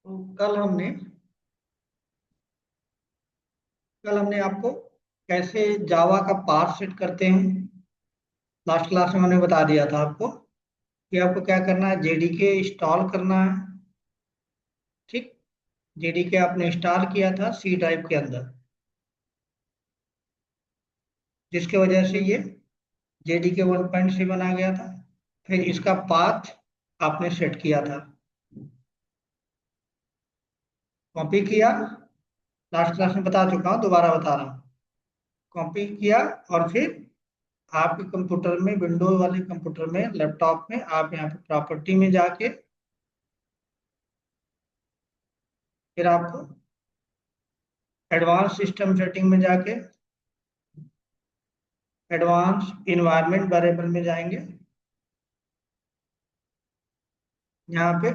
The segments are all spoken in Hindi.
तो कल हमने आपको कैसे जावा का पाथ सेट करते हैं। लास्ट क्लास में मैंने बता दिया था आपको कि आपको क्या करना है, जेडीके इंस्टॉल करना है। ठीक। जेडीके आपने इंस्टॉल किया था सी ड्राइव के अंदर, जिसके वजह से ये जेडीके 1.7 आ गया था। फिर इसका पाथ आपने सेट किया था, कॉपी किया। लास्ट क्लास में बता चुका हूँ, दोबारा बता रहा हूँ। कॉपी किया और फिर आपके कंप्यूटर में, विंडोज वाले कंप्यूटर में, लैपटॉप में, आप यहाँ पे प्रॉपर्टी में जाके फिर आपको एडवांस सिस्टम सेटिंग में जाके एडवांस इन्वायरमेंट वेरिएबल में जाएंगे। यहाँ पे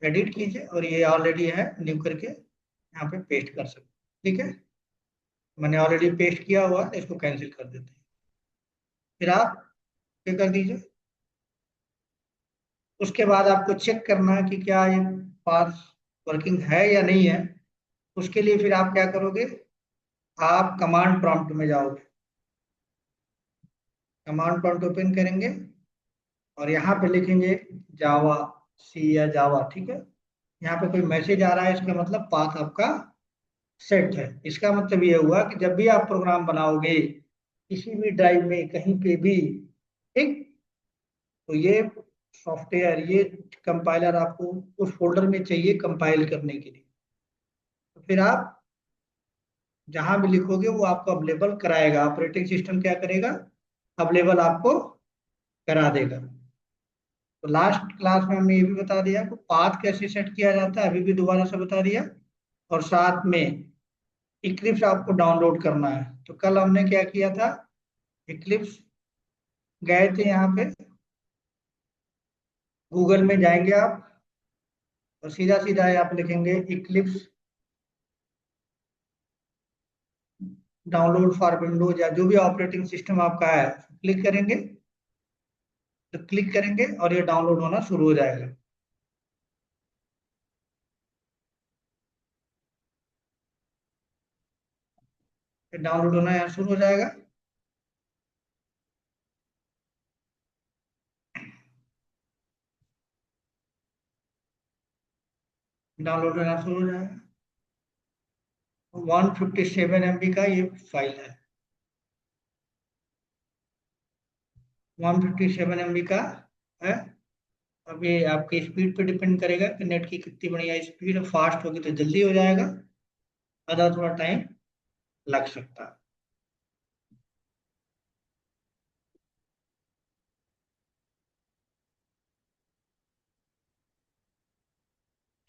एडिट कीजिए और ये ऑलरेडी है, न्यू करके यहाँ पे पेस्ट कर सकते। ठीक है, मैंने ऑलरेडी पेस्ट किया हुआ है, इसको कैंसिल कर देते हैं। फिर आप क्या कर दीजिए। उसके बाद आपको चेक करना है कि क्या ये पास वर्किंग है या नहीं है। उसके लिए फिर आप क्या करोगे, आप कमांड प्रॉम्प्ट में जाओगे। कमांड प्रॉम्प्ट ओपन करेंगे और यहाँ पे लिखेंगे जावा सी या जावा। ठीक है, यहाँ पे कोई मैसेज आ रहा है, इसका मतलब पाथ आपका सेट है। इसका मतलब ये हुआ कि जब भी आप प्रोग्राम बनाओगे किसी भी ड्राइव में कहीं पे भी, ठीक, तो ये सॉफ्टवेयर, ये कंपाइलर आपको उस फोल्डर में चाहिए कंपाइल करने के लिए। तो फिर आप जहां भी लिखोगे वो आपको अवेलेबल कराएगा। ऑपरेटिंग सिस्टम क्या करेगा, अवेलेबल आपको करा देगा। तो लास्ट क्लास में हमने ये भी बता दिया कि पाथ कैसे सेट किया जाता है, अभी भी दोबारा से बता दिया। और साथ में इक्लिप्स आपको डाउनलोड करना है। तो कल हमने क्या किया था, इक्लिप्स गए थे यहाँ पे, गूगल में जाएंगे आप और सीधा सीधा आप लिखेंगे इक्लिप्स डाउनलोड फॉर विंडोज या जो भी ऑपरेटिंग सिस्टम आपका है, क्लिक करेंगे। तो क्लिक करेंगे और ये डाउनलोड होना शुरू हो जाएगा। फिर डाउनलोड होना यहाँ शुरू हो जाएगा। डाउनलोड होना शुरू हो जाएगा। 157 MB का ये फाइल है, 157 MB का है। अब ये आपकी स्पीड पे डिपेंड करेगा कि नेट की कितनी बढ़िया स्पीड है। फास्ट होगी तो जल्दी हो जाएगा, अदर थोड़ा टाइम लग सकता है।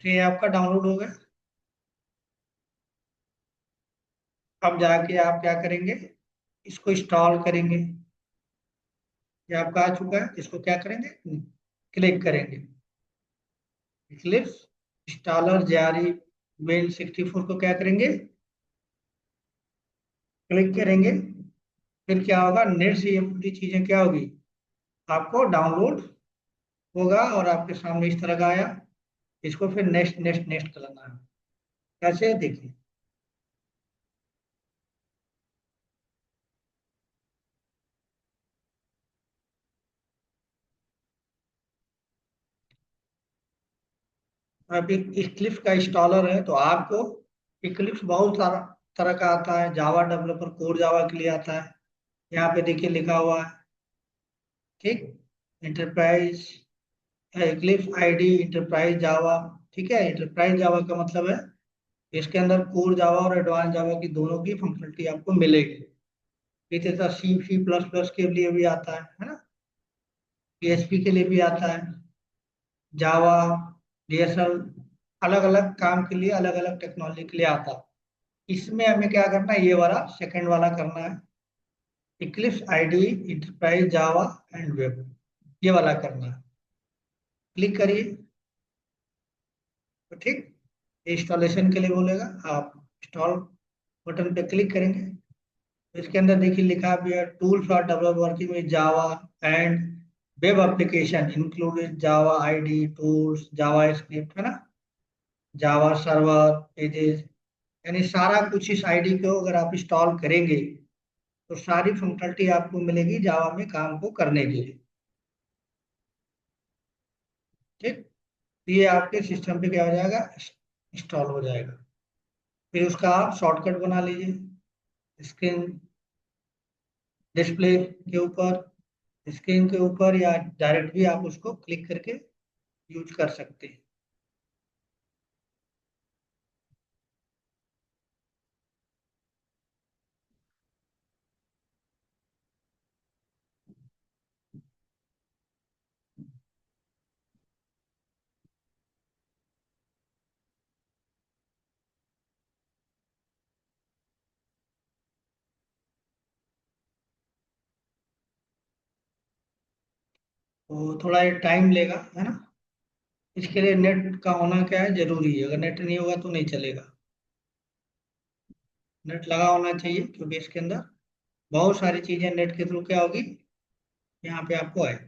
तो ये आपका डाउनलोड हो गया। अब जाके आप क्या करेंगे, इसको इंस्टॉल करेंगे। ये आपका आ चुका है, इसको क्या करेंगे, क्लिक करेंगे। इक्लिप्स इंस्टॉलर जारी मेन 64 को क्या करेंगे, क्लिक करेंगे। फिर क्या होगा, नेट से ये पूरी चीजें क्या होगी, आपको डाउनलोड होगा और आपके सामने इस तरह का आया। इसको फिर नेक्स्ट नेक्स्ट नेक्स्ट करना है। कैसे, देखिए। अब इक्लिप्स का इंस्टॉलर है तो आपको इक्लिप्स बहुत सारा तरह का आता है। जावा डेवलपर कोर जावा के लिए आता है, यहाँ पे देखिए लिखा हुआ है। ठीक, इंटरप्राइज इक्लिप्स आईडी इंटरप्राइज जावा। ठीक है, इंटरप्राइज जावा का मतलब है इसके अंदर कोर जावा और एडवांस जावा की दोनों की फंक्शनलिटी आपको मिलेगी। इसी तरह सी सी प्लस प्लस के लिए भी आता है ना, पीएचपी के लिए भी आता है, जावा, डीएसएल, अलग अलग काम के लिए, अलग अलग टेक्नोलॉजी के लिए आता है। इसमें हमें क्या करना है, ये वाला सेकंड वाला करना है, Eclipse ID enterprise Java and web, ये वाला करना है। क्लिक करिए। तो ठीक, इंस्टॉलेशन के लिए बोलेगा, आप इंस्टॉल बटन पे क्लिक करेंगे। तो इसके अंदर देखिए लिखा भी है, tool for develop working with Java and web application included Java ID tools Java script, है ना। जावा सर्वर पेजेस, यानी सारा कुछ इस आईडी को अगर आप इंस्टॉल करेंगे तो सारी फंक्शनलिटी आपको मिलेगी जावा में काम को करने के लिए। ठीक, ये आपके सिस्टम पे क्या हो जाएगा, इंस्टॉल हो जाएगा। फिर उसका आप शॉर्टकट बना लीजिए, स्क्रीन डिस्प्ले के ऊपर, स्क्रीन के ऊपर, या डायरेक्ट भी आप उसको क्लिक करके यूज कर सकते हैं। तो थोड़ा ये टाइम लेगा, है ना। इसके लिए नेट का होना क्या है, जरूरी है। अगर नेट नहीं होगा तो नहीं चलेगा। नेट लगा होना चाहिए, क्योंकि इसके अंदर बहुत सारी चीजें नेट के थ्रू क्या होगी, यहाँ पे आपको आए।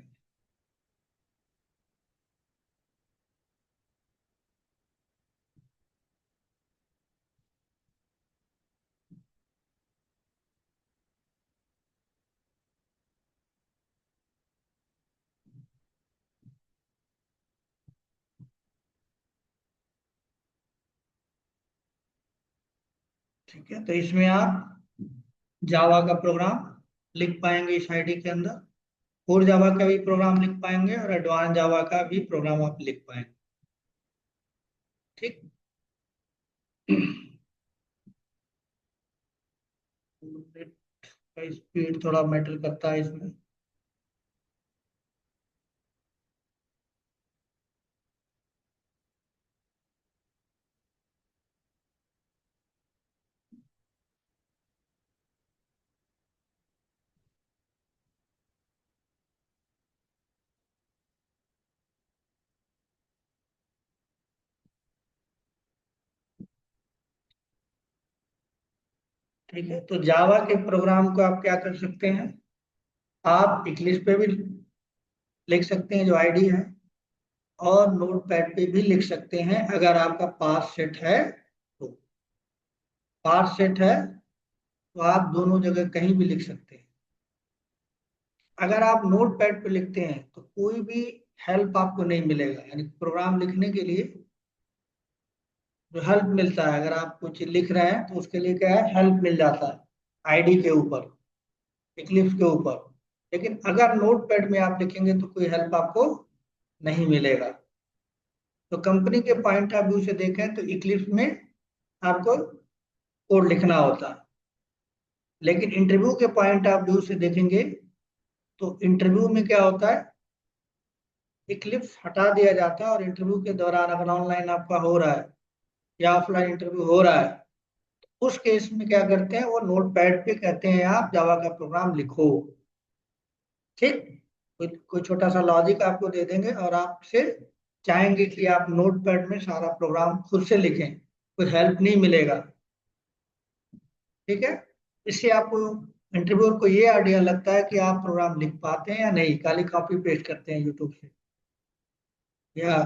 ठीक है, तो इसमें आप जावा का प्रोग्राम लिख पाएंगे इस आईडी के अंदर, कोर जावा का भी प्रोग्राम लिख पाएंगे, और एडवांस जावा का भी प्रोग्राम आप लिख पाएंगे। ठीक। नेट का स्पीड थोड़ा मैटर करता है इसमें। ठीक है, तो जावा के प्रोग्राम को आप क्या कर सकते हैं, आप इक्लिप्स पे भी लिख सकते हैं जो आईडी है, और नोट पैड पे भी लिख सकते हैं अगर आपका पास सेट है तो। पास सेट है तो आप दोनों जगह कहीं भी लिख सकते हैं। अगर आप नोट पैड पे लिखते हैं तो कोई भी हेल्प आपको नहीं मिलेगा, यानी प्रोग्राम लिखने के लिए जो हेल्प मिलता है, अगर आप कुछ लिख रहे हैं तो उसके लिए क्या है, हेल्प मिल जाता है आईडी के ऊपर, इक्लिप्स के ऊपर। लेकिन अगर नोट पैड में आप लिखेंगे तो कोई हेल्प आपको नहीं मिलेगा। तो कंपनी के पॉइंट ऑफ व्यू से देखें तो इक्लिप्स में आपको कोड लिखना होता है, लेकिन इंटरव्यू के पॉइंट ऑफ व्यू से देखेंगे तो इंटरव्यू में क्या होता है, इक्लिप्स हटा दिया जाता है, और इंटरव्यू के दौरान अगर ऑनलाइन आपका हो रहा है या ऑफलाइन इंटरव्यू हो रहा है, उस केस में क्या करते हैं, वो नोट पैड पे कहते हैं आप जावा का प्रोग्राम लिखो। ठीक, कोई छोटा सा लॉजिक आपको दे देंगे, और आपसे चाहेंगे कि आप नोट पैड में सारा प्रोग्राम खुद से लिखें, कोई हेल्प नहीं मिलेगा। ठीक है, इससे आपको इंटरव्यूअर को ये आइडिया लगता है कि आप प्रोग्राम लिख पाते हैं या नहीं, खाली कॉपी पेस्ट करते हैं यूट्यूब से या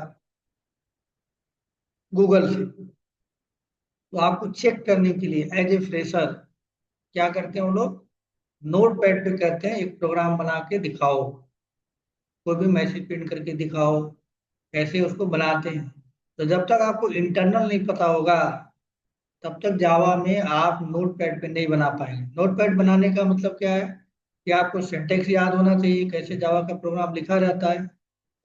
गूगल से। तो आपको चेक करने के लिए एज ए फ्रेशर क्या करते हैं वो लोग, नोट पैड पे कहते हैं एक प्रोग्राम बना के दिखाओ, कोई भी मैसेज प्रिंट करके दिखाओ, कैसे उसको बनाते हैं। तो जब तक आपको इंटरनल नहीं पता होगा, तब तक जावा में आप नोट पैड पे नहीं बना पाएंगे। नोट पैड बनाने का मतलब क्या है, कि आपको सिंटेक्स याद होना चाहिए, कैसे जावा का प्रोग्राम लिखा जाता है,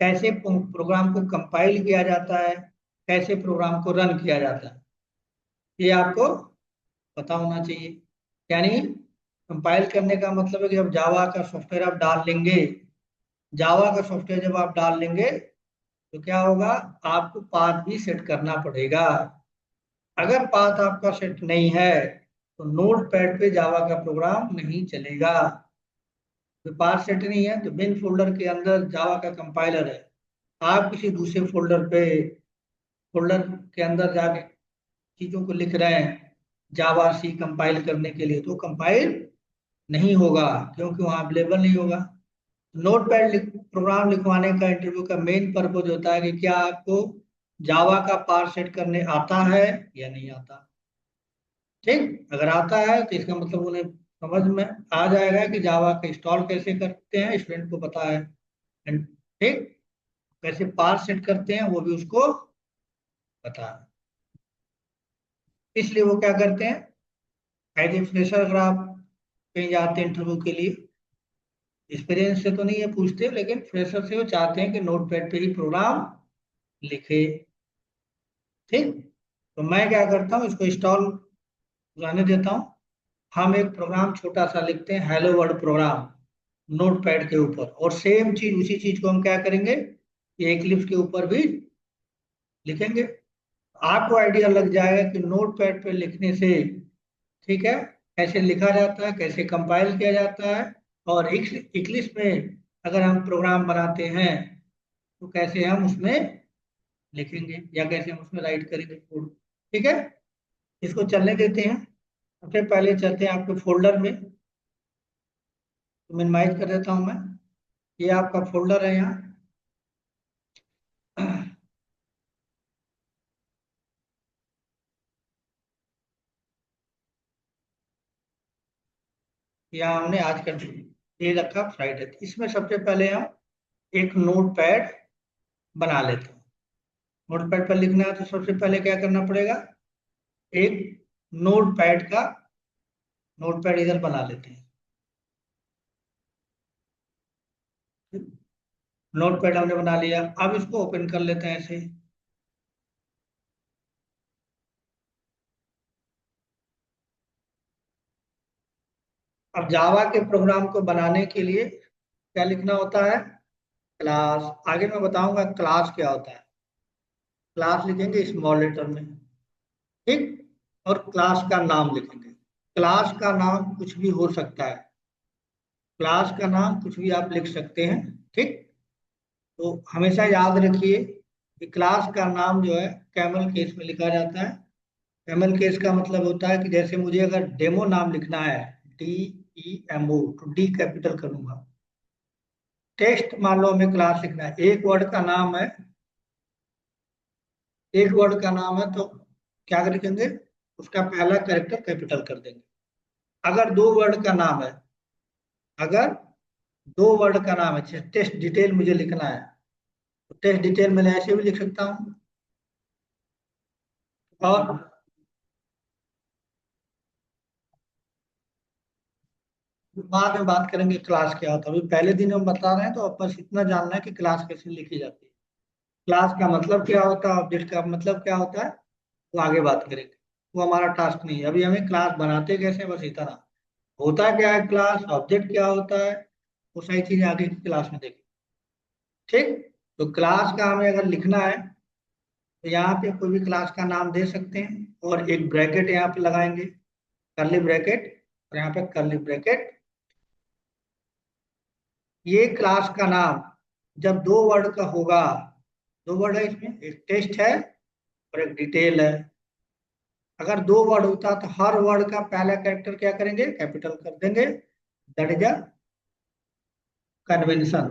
कैसे प्रोग्राम को कंपाइल किया जाता है, कैसे प्रोग्राम को रन किया जाता है, ये आपको पता होना चाहिए। यानी कंपाइल करने का मतलब है कि जब जावा का सॉफ्टवेयर आप डाल लेंगे, जावा का सॉफ्टवेयर जब आप डाल लेंगे तो क्या होगा, आपको पाथ भी सेट करना पड़ेगा। अगर पाथ आपका सेट नहीं है तो नोट पैड पे जावा का प्रोग्राम नहीं चलेगा। तो पाथ सेट नहीं है तो बिन फोल्डर के अंदर जावा का कंपाइलर है, आप किसी दूसरे फोल्डर के अंदर जाके चीजों को लिख रहे हैं जावा सी कंपाइल करने के लिए, तो कंपाइल नहीं होगा, क्योंकि वहां अवेलेबल नहीं होगा। नोट पैड प्रोग्राम लिखवाने का इंटरव्यू का मेन पर्पज होता है कि क्या आपको जावा का पार सेट करने आता है या नहीं आता। ठीक, अगर आता है तो इसका मतलब उन्हें समझ में आ जाएगा कि जावा का इंस्टॉल कैसे करते हैं, स्टूडेंट को पता है। ठीक, कैसे पार सेट करते हैं वो भी उसको पता है। इसलिए वो क्या करते हैं, एज ए फ्रेशर अगर आप कहीं जाते हैं इंटरव्यू के लिए, एक्सपीरियंस से तो नहीं है पूछते, लेकिन फ्रेशर से वो चाहते हैं कि नोट पैड पे ही प्रोग्राम लिखे। ठीक, तो मैं क्या करता हूँ, इसको इंस्टॉल रहने देता हूँ। हम एक प्रोग्राम छोटा सा लिखते हैं, hello world program, note pad के ऊपर, और सेम चीज उसी चीज को हम क्या करेंगे, ये इक्लिप्स के ऊपर भी लिखेंगे। आपको आइडिया लग जाएगा कि नोट पैड पे लिखने से, ठीक है, कैसे लिखा जाता है, कैसे कंपाइल किया जाता है, और इक्लिप्स में अगर हम प्रोग्राम बनाते हैं तो कैसे हम उसमें लिखेंगे या कैसे हम उसमें राइट करेंगे कोड। ठीक है, इसको चलने देते हैं। सबसे पहले चलते हैं आपके फोल्डर में, तो मिनिमाइज कर देता हूं मैं। ये आपका फोल्डर है यहाँ। यहाँ हमने आज का ये रखा फ्राइडे, इसमें सबसे पहले हम एक नोट पैड बना लेते हैं। नोट पैड पर लिखना है तो सबसे पहले क्या करना पड़ेगा, एक नोट पैड का नोट पैड इधर बना लेते हैं। नोट पैड हमने बना लिया, अब इसको ओपन कर लेते हैं ऐसे। अब जावा के प्रोग्राम को बनाने के लिए क्या लिखना होता है, क्लास। आगे मैं बताऊंगा क्लास क्या होता है। क्लास लिखेंगे स्मॉल लेटर में। ठीक, और क्लास का नाम लिखेंगे। क्लास का नाम कुछ भी हो सकता है, क्लास का नाम कुछ भी आप लिख सकते हैं। ठीक, तो हमेशा याद रखिए कि क्लास का नाम जो है कैमल केस में लिखा जाता है। कैमल केस का मतलब होता है कि जैसे मुझे अगर डेमो नाम लिखना है, DEMO, तो डी कैपिटल करूंगा। टेस्ट मान लो हमें क्लास लिखना है, एक वर्ड का नाम है, एक वर्ड का नाम है, तो क्या लिखेंगे, उसका पहला कैरेक्टर कैपिटल कर देंगे। अगर दो वर्ड का नाम है, अगर दो वर्ड का नाम है, टेस्ट डिटेल मुझे लिखना है, तो टेस्ट डिटेल मैंने ऐसे भी लिख सकता हूँ। और बाद में बात करेंगे क्लास क्या होता है, अभी पहले दिन हम बता रहे हैं, तो अब बस इतना जानना है कि क्लास कैसे लिखी जाती है, क्लास का मतलब क्या होता है, ऑब्जेक्ट का मतलब क्या होता है, वो आगे बात करेंगे। वो हमारा टास्क नहीं है, अभी हमें क्लास बनाते कैसे हैं, बस इतना। होता क्या है क्लास, ऑब्जेक्ट क्या होता है, वो सारी चीजें आगे की क्लास में देखें। ठीक, तो क्लास का हमें अगर लिखना है तो यहाँ पे कोई भी क्लास का नाम दे सकते हैं, और एक ब्रैकेट यहाँ पे लगाएंगे, कर्ली ब्रैकेट, और यहाँ पे कर्ली ब्रैकेट। ये क्लास का नाम जब दो वर्ड का होगा, दो वर्ड है इसमें, एक टेस्ट है और एक डिटेल है। अगर दो वर्ड होता तो हर वर्ड का पहला कैरेक्टर क्या करेंगे, कैपिटल कर देंगे। That is a convention.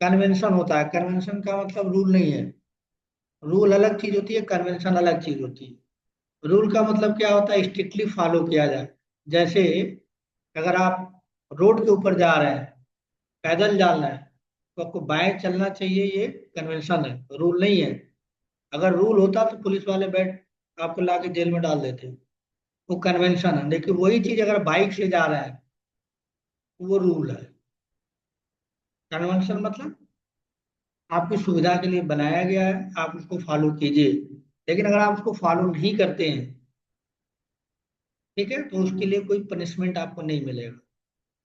Convention होता है, कन्वेंशन का मतलब रूल नहीं है। रूल अलग चीज होती है, कन्वेंशन अलग चीज होती है। रूल का मतलब क्या होता है, स्ट्रिक्टली फॉलो किया जाए। जैसे अगर आप रोड के ऊपर जा रहे हैं, पैदल जाना है, तो आपको बाएं चलना चाहिए, ये कन्वेंशन है, रूल नहीं है। अगर रूल होता तो पुलिस वाले बैठ आपको ला के जेल में डाल देते। वो कन्वेंशन है, लेकिन वही चीज अगर बाइक से जा रहा है तो वो रूल है। कन्वेंशन मतलब आपकी सुविधा के लिए बनाया गया है, आप उसको फॉलो कीजिए। लेकिन अगर आप उसको फॉलो नहीं करते हैं, ठीक है, तो उसके लिए कोई पनिशमेंट आपको नहीं मिलेगा,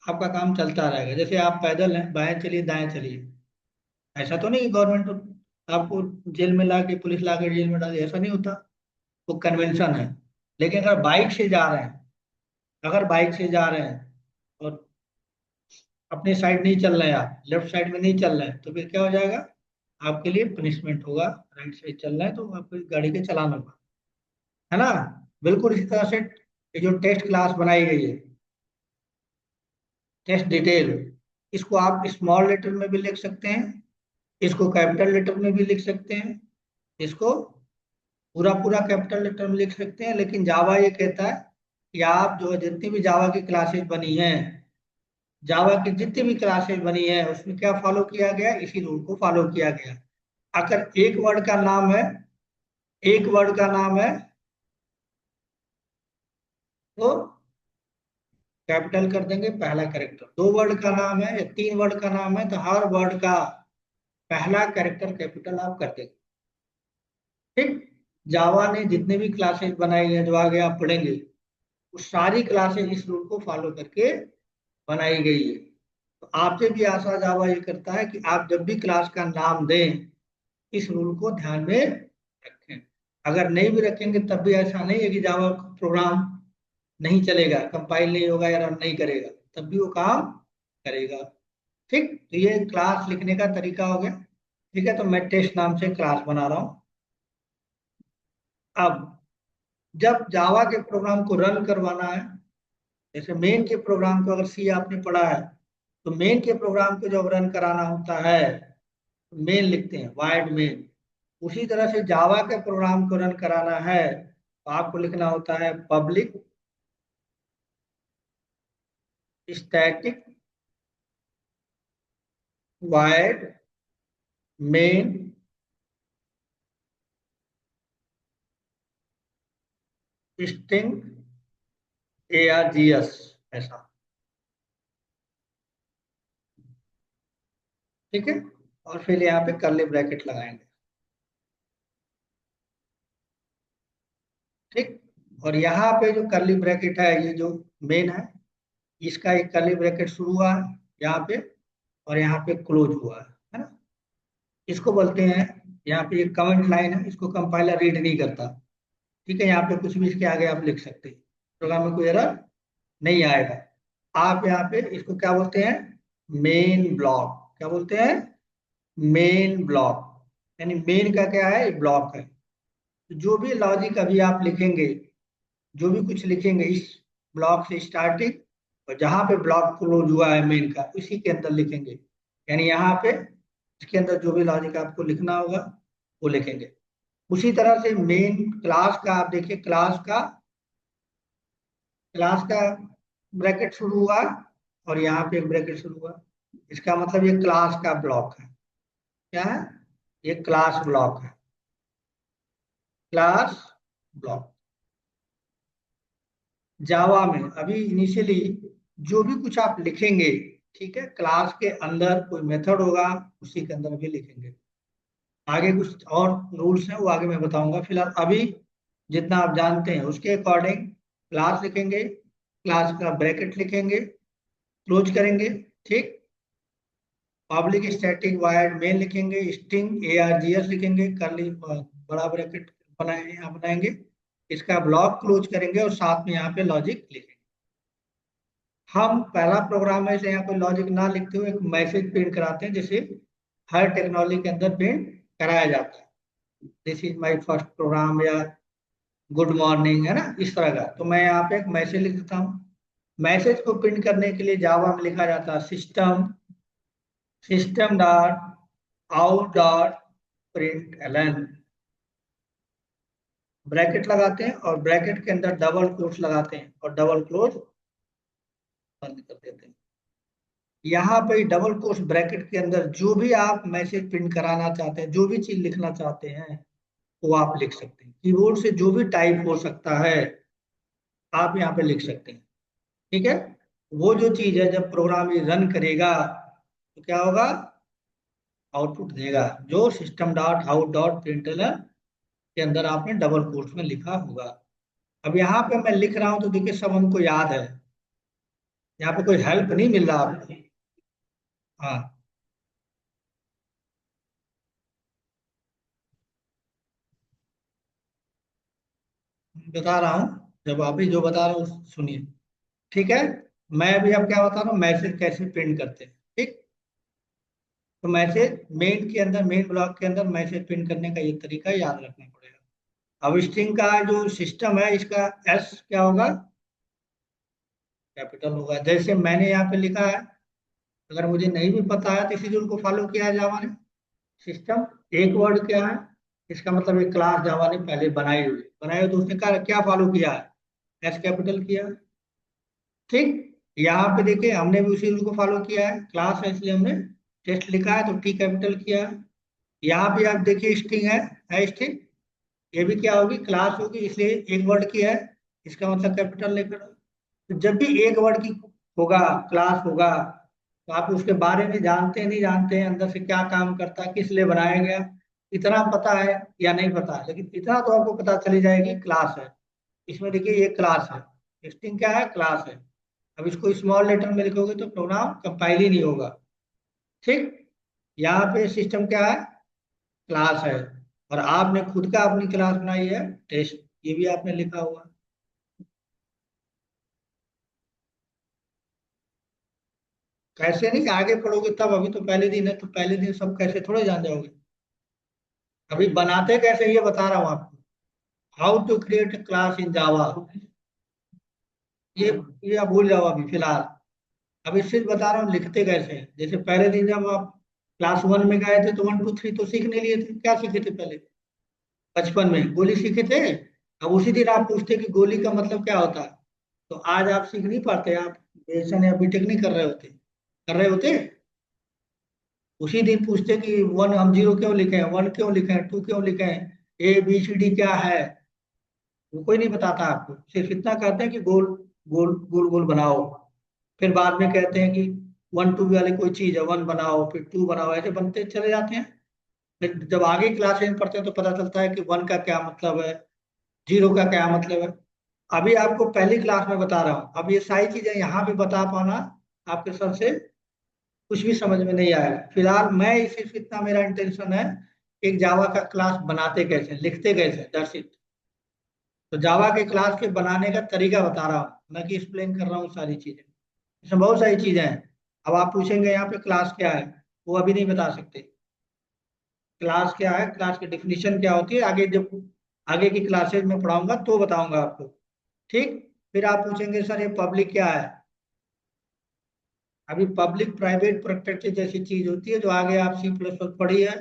आपका काम चलता रहेगा। जैसे आप पैदल हैं, बाएं चलिए दाएं चलिए, ऐसा तो नहीं गवर्नमेंट आपको जेल में ला के, पुलिस ला के जेल में डाल दे, ऐसा नहीं होता। वो कन्वेंशन है। लेकिन अगर बाइक से जा रहे हैं, अगर बाइक से जा रहे हैं और अपने साइड नहीं चल रहे हैं, आप लेफ्ट साइड में नहीं चल रहे हैं, तो फिर क्या हो जाएगा, आपके लिए पनिशमेंट होगा। राइट साइड चल रहा है तो आपको गाड़ी के चलान होगा, है ना। बिल्कुल इसी तरह से ये जो टेस्ट क्लास बनाई गई है, टेस्ट डिटेल, इसको आप स्मॉल लेटर में भी लिख सकते हैं, इसको कैपिटल लेटर में भी लिख सकते हैं, इसको पूरा पूरा कैपिटल लेटर में लिख सकते हैं, लेकिन जावा ये कहता है कि आप जो है जितनी भी जावा की क्लासेस बनी हैं, जावा की जितनी भी क्लासेस बनी है उसमें क्या फॉलो किया गया, इसी रूल को फॉलो किया गया। अगर एक वर्ड का नाम है, एक वर्ड का नाम है तो कैपिटल कर देंगे पहला कैरेक्टर। दो वर्ड का नाम है या तीन वर्ड का नाम है तो हर वर्ड का पहला कैरेक्टर कैपिटल आप कर देंगे। ठीक। जावा ने जितने भी क्लासेस बनाई हैं जो आगे आप पढ़ेंगे, वो सारी क्लासेस इस रूल को फॉलो करके बनाई गई है। तो आपसे भी आशा जावा ये करता है कि आप जब भी क्लास का नाम दें, इस रूल को ध्यान में रखें। अगर नहीं भी रखेंगे तब भी ऐसा नहीं है कि जावा प्रोग्राम नहीं चलेगा, कंपाइल नहीं होगा या रन नहीं करेगा, तब भी वो काम करेगा। ठीक। तो ये क्लास लिखने का तरीका हो गया। ठीक है, तो मैं टेस्ट नाम से क्लास बना रहा हूँ। अब जब जावा के प्रोग्राम को रन करवाना है, जैसे मेन के प्रोग्राम को अगर सी आपने पढ़ा है, तो मेन के प्रोग्राम को जब रन कराना होता है तो मेन लिखते हैं, वाइड मेन। उसी तरह से जावा के प्रोग्राम को रन कराना है तो आपको लिखना होता है public static wide main string ARGS, ऐसा। ठीक है, और फिर यहाँ पे कर्ली ब्रैकेट लगाएंगे। ठीक। और यहाँ पे जो कर्ली ब्रैकेट है, ये जो मेन है, इसका एक कर्ली ब्रैकेट शुरू हुआ है यहाँ पे, और यहाँ पे क्लोज हुआ है ना। इसको बोलते हैं, यहाँ पे एक कमेंट लाइन है, इसको कंपाइलर रीड नहीं करता। ठीक है, यहाँ पे कुछ भी इसके आगे आप लिख सकते हैं, प्रोग्राम में कोई एरर नहीं आएगा। आप यहाँ पे इसको क्या बोलते हैं, मेन ब्लॉक। क्या बोलते हैं, मेन ब्लॉक। यानी मेन का क्या है, ब्लॉक है। तो जो भी लॉजिक अभी आप लिखेंगे, जो भी कुछ लिखेंगे इस ब्लॉक से स्टार्टिंग, और जहां पे ब्लॉक क्लोज हुआ है मेन का, उसी के अंदर लिखेंगे। यानी यहाँ पे इसके अंदर जो भी लॉजिक आपको लिखना होगा वो लिखेंगे। उसी तरह से मेन क्लास का आप देखिए, क्लास का ब्रैकेट शुरू हुआ और यहाँ पे एक ब्रैकेट शुरू हुआ। इसका मतलब ये क्लास का ब्लॉक है। क्या है, ये क्लास ब्लॉक है, क्लास ब्लॉक। जावा में अभी इनिशियली जो भी कुछ आप लिखेंगे, ठीक है, क्लास के अंदर कोई मेथड होगा, उसी के अंदर भी लिखेंगे। आगे कुछ और रूल्स हैं वो आगे मैं बताऊंगा। फिलहाल अभी जितना आप जानते हैं उसके अकॉर्डिंग क्लास लिखेंगे, क्लास का ब्रैकेट लिखेंगे, क्लोज करेंगे। ठीक। पब्लिक स्टैटिक वायर्ड मेन लिखेंगे, स्ट्रिंग ARGS लिखेंगे, कर्ली बड़ा ब्रैकेट बनाए यहाँ बनाएंगे, इसका ब्लॉक क्लोज करेंगे और साथ में यहाँ पे लॉजिक लिखेंगे। हम पहला प्रोग्राम है, यहाँ कोई लॉजिक ना लिखते हुए एक मैसेज प्रिंट कराते हैं, जैसे हर टेक्नोलॉजी के अंदर प्रिंट कराया जाता है, this is my first program या गुड मॉर्निंग, है ना, इस तरह का। तो मैं यहाँ पे एक मैसेज लिख देता हूँ। मैसेज को प्रिंट करने के लिए जावा में लिखा जाता है system dot out dot print L N, bracket लगाते हैं और ब्रैकेट के अंदर डबल कोट्स लगाते हैं और डबल क्लोज बंद कर देते हैं। यहाँ पे डबल कोट्स ब्रैकेट के अंदर जो भी आप मैसेज प्रिंट कराना चाहते हैं, जो भी चीज लिखना चाहते हैं, वो आप लिख सकते हैं। कीबोर्ड से जो भी टाइप हो सकता है आप यहाँ पे लिख सकते हैं। ठीक है। वो जो चीज है जब प्रोग्राम ये रन करेगा तो क्या होगा, आउटपुट देगा जो system dot out dot println के अंदर आपने डबल कोट्स में लिखा होगा। अब यहाँ पे मैं लिख रहा हूँ तो देखिए सब हमको याद है, यहाँ पे कोई हेल्प नहीं मिल रहा आपको। हाँ, बता रहा हूँ, जब आप ही जो बता रहा हूँ सुनिए। ठीक है, मैं अभी अब क्या बता रहा हूँ, मैसेज कैसे प्रिंट करते हैं। ठीक। तो मैसेज मेन के अंदर, मेन ब्लॉक के अंदर मैसेज प्रिंट करने का ये तरीका याद रखना पड़ेगा। अब स्ट्रिंग का जो सिस्टम है, इसका एस क्या होगा, कैपिटल होगा, जैसे मैंने यहाँ पे लिखा है। अगर मुझे नहीं भी पता है तो इसी रूल को फॉलो किया है जावा ने। सिस्टम एक वर्ड क्या है, इसका मतलब एक क्लास जावा ने पहले बनाई हुई तो उसने क्या क्या फॉलो किया है, एस कैपिटल किया। ठीक, यहाँ पे देखिए हमने भी उसी रूल को फॉलो किया है, क्लास है इसलिए हमने टेस्ट लिखा है तो टी कैपिटल किया है। यहाँ पे आप देखिए स्ट्रिंग है स्ट्रिंग, ये भी क्या होगी, क्लास होगी, इसलिए एक वर्ड की है, इसका मतलब कैपिटल लेकर। तो जब भी एक वर्ड की होगा, क्लास होगा, तो आप उसके बारे में जानते हैं नहीं जानते हैं, अंदर से क्या काम करता है, किस लिए बनाया गया, इतना पता है या नहीं पता है, लेकिन इतना तो आपको पता चली जाएगी क्लास है। इसमें देखिए ये क्लास है, स्ट्रिंग क्या है, क्लास है। अब इसको स्मॉल लेटर में लिखोगे तो प्रोग्राम कंपाइल ही नहीं होगा। ठीक, यहाँ पे सिस्टम क्या है, क्लास है, और आपने खुद का अपनी क्लास बनाई है टेस्ट, ये भी आपने लिखा हुआ है। कैसे नहीं, आगे पढ़ोगे तब, अभी तो पहले दिन है तो पहले दिन सब कैसे थोड़े जान जाओगे। अभी बनाते कैसे ये बता रहा हूँ आपको, how to create class in Java, ये ये आप भूल जाओ अभी फिलहाल। अभी सिर्फ बता रहा हूँ लिखते कैसे हैं। जैसे पहले दिन जब आप क्लास वन में गए थे तो वन टू थ्री तो सीखने लिए थे, क्या सीखे थे पहले, बचपन में गोली सीखे थे। अब उसी दिन आप पूछते कि गोली का मतलब क्या होता है, तो आज आप सीख नहीं पाते, आप ग्रेजुएशन या बीटेक नहीं कर रहे होते, कर रहे होते। उसी दिन पूछते कि वन हम जीरो क्यों लिखे हैं, वन क्यों लिखे हैं, टू क्यों लिखे हैं, ए बी सी डी क्या है, वो कोई नहीं बताता आपको, सिर्फ इतना कहते हैं कि गोल गोल गोल गोल बनाओ। फिर बाद में कहते हैं कि वन टू वाले कोई चीज है, वन बनाओ फिर टू बनाओ, ऐसे बनते चले जाते हैं। फिर जब आगे क्लासेस में पढ़ते हैं तो पता चलता है कि वन का क्या मतलब है, जीरो का क्या मतलब है। अभी आपको पहली क्लास में बता रहा हूँ, अब ये सारी चीजें यहाँ पे बता पाना आपके सर से कुछ भी समझ में नहीं आएगा। फिलहाल मैं सिर्फ इतना मेरा इंटेंशन है, एक जावा का क्लास बनाते कैसे, लिखते कैसे, दैट्स इट। तो जावा के क्लास के बनाने का तरीका बता रहा हूँ, न कि एक्सप्लेन कर रहा हूँ सारी चीजें। इसमें बहुत सारी चीजें हैं। अब आप पूछेंगे यहाँ पे क्लास क्या है, वो अभी नहीं बता सकते। क्लास क्या है, क्लास की डिफिनीशन क्या होती है, आगे जब आगे की क्लासेज में पढ़ाऊंगा तो बताऊंगा आपको। ठीक, फिर आप पूछेंगे सर ये पब्लिक क्या है। अभी पब्लिक प्राइवेट प्रोटेक्टेड जैसी चीज होती है जो आगे आप सी प्लस प्लस पढ़ी है,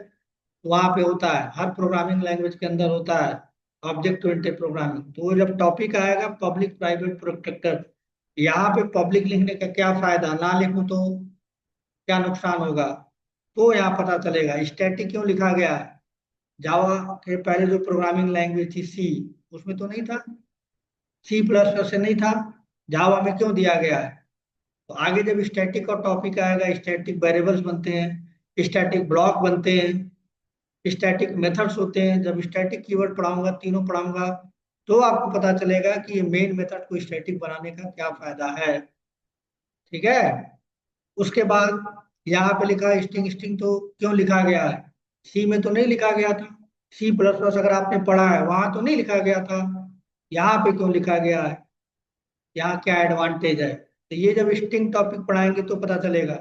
वहां पे होता है, हर प्रोग्रामिंग लैंग्वेज के अंदर होता है, ऑब्जेक्ट ओरिएंटेड प्रोग्रामिंग। तो वो जब टॉपिक आएगा पब्लिक प्राइवेट प्रोटेक्टर, यहाँ पे पब्लिक लिखने का क्या फायदा, ना लिखूं तो क्या नुकसान होगा, तो यहाँ पता चलेगा। स्टैटिक क्यों लिखा गया है, जावा के पहले जो प्रोग्रामिंग लैंग्वेज थी सी, उसमें तो नहीं था, सी प्लस प्लस से नहीं था, जावा में क्यों दिया गया है। तो आगे जब स्टैटिक का टॉपिक आएगा, स्टैटिक वेरिएबल्स बनते हैं, स्टैटिक ब्लॉक बनते हैं, स्टैटिक मेथड्स होते हैं, जब स्टैटिक कीवर्ड पढ़ाऊंगा, तीनों पढ़ाऊंगा, तो आपको पता चलेगा कि ये मेन मेथड को स्टैटिक बनाने का क्या फायदा है। ठीक है, उसके बाद यहाँ पे लिखा है स्ट्रिंग, स्ट्रिंग तो क्यों लिखा गया है, सी में तो नहीं लिखा गया था, सी प्लस प्लस अगर आपने पढ़ा है वहां तो नहीं लिखा गया था, यहाँ पे क्यों लिखा गया है, यहाँ क्या एडवांटेज है। तो ये जब स्ट्रिंग टॉपिक पढ़ाएंगे तो पता चलेगा,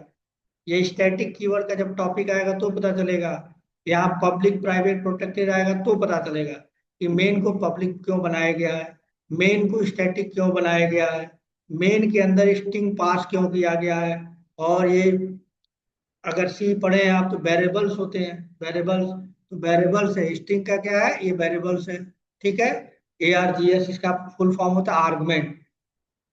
ये स्टैटिक कीवर्ड का जब टॉपिक आएगा तो पता चलेगा, यहाँ पब्लिक प्राइवेट प्रोटेक्टेड आएगा तो पता चलेगा कि मेन को पब्लिक क्यों बनाया गया है, मेन को स्टैटिक क्यों बनाया गया है, मेन के अंदर स्ट्रिंग पास क्यों किया गया है। और ये अगर सी पढ़े हैं आप तो वेरिएबल्स होते हैं, वेरिएबल्स, तो वेरिएबल्स है, स्ट्रिंग का क्या है, ये वेरिएबल्स है। ठीक है, ए आर जी एस इसका फुल फॉर्म होता है आर्गुमेंट।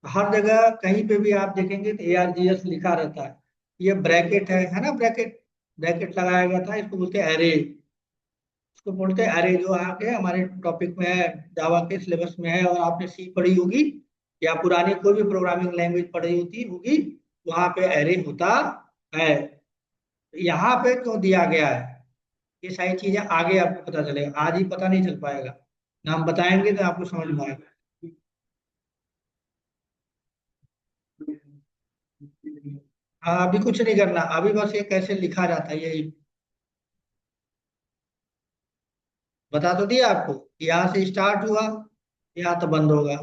हर जगह कहीं पे भी आप देखेंगे तो ARGS लिखा रहता है। ये ब्रैकेट है ना, ब्रैकेट, ब्रैकेट लगाया गया था, इसको बोलते हैं एरे, इसको बोलते हैं एरे, जो आगे हमारे टॉपिक में है, जावा के सिलेबस में है, और आपने सी पढ़ी होगी या पुरानी कोई भी प्रोग्रामिंग लैंग्वेज पढ़ी होती होगी, वहां पे एरे होता है। यहाँ पे क्यों दिया गया है, ये सारी चीजें आगे आपको पता चलेगा, आज ही पता नहीं चल पाएगा, ना हम बताएंगे तो आपको समझ में आएगा। हाँ, अभी कुछ नहीं करना, अभी बस ये कैसे लिखा जाता है यही बता तो दिया आपको। यहाँ से स्टार्ट हुआ, यहाँ तो बंद होगा,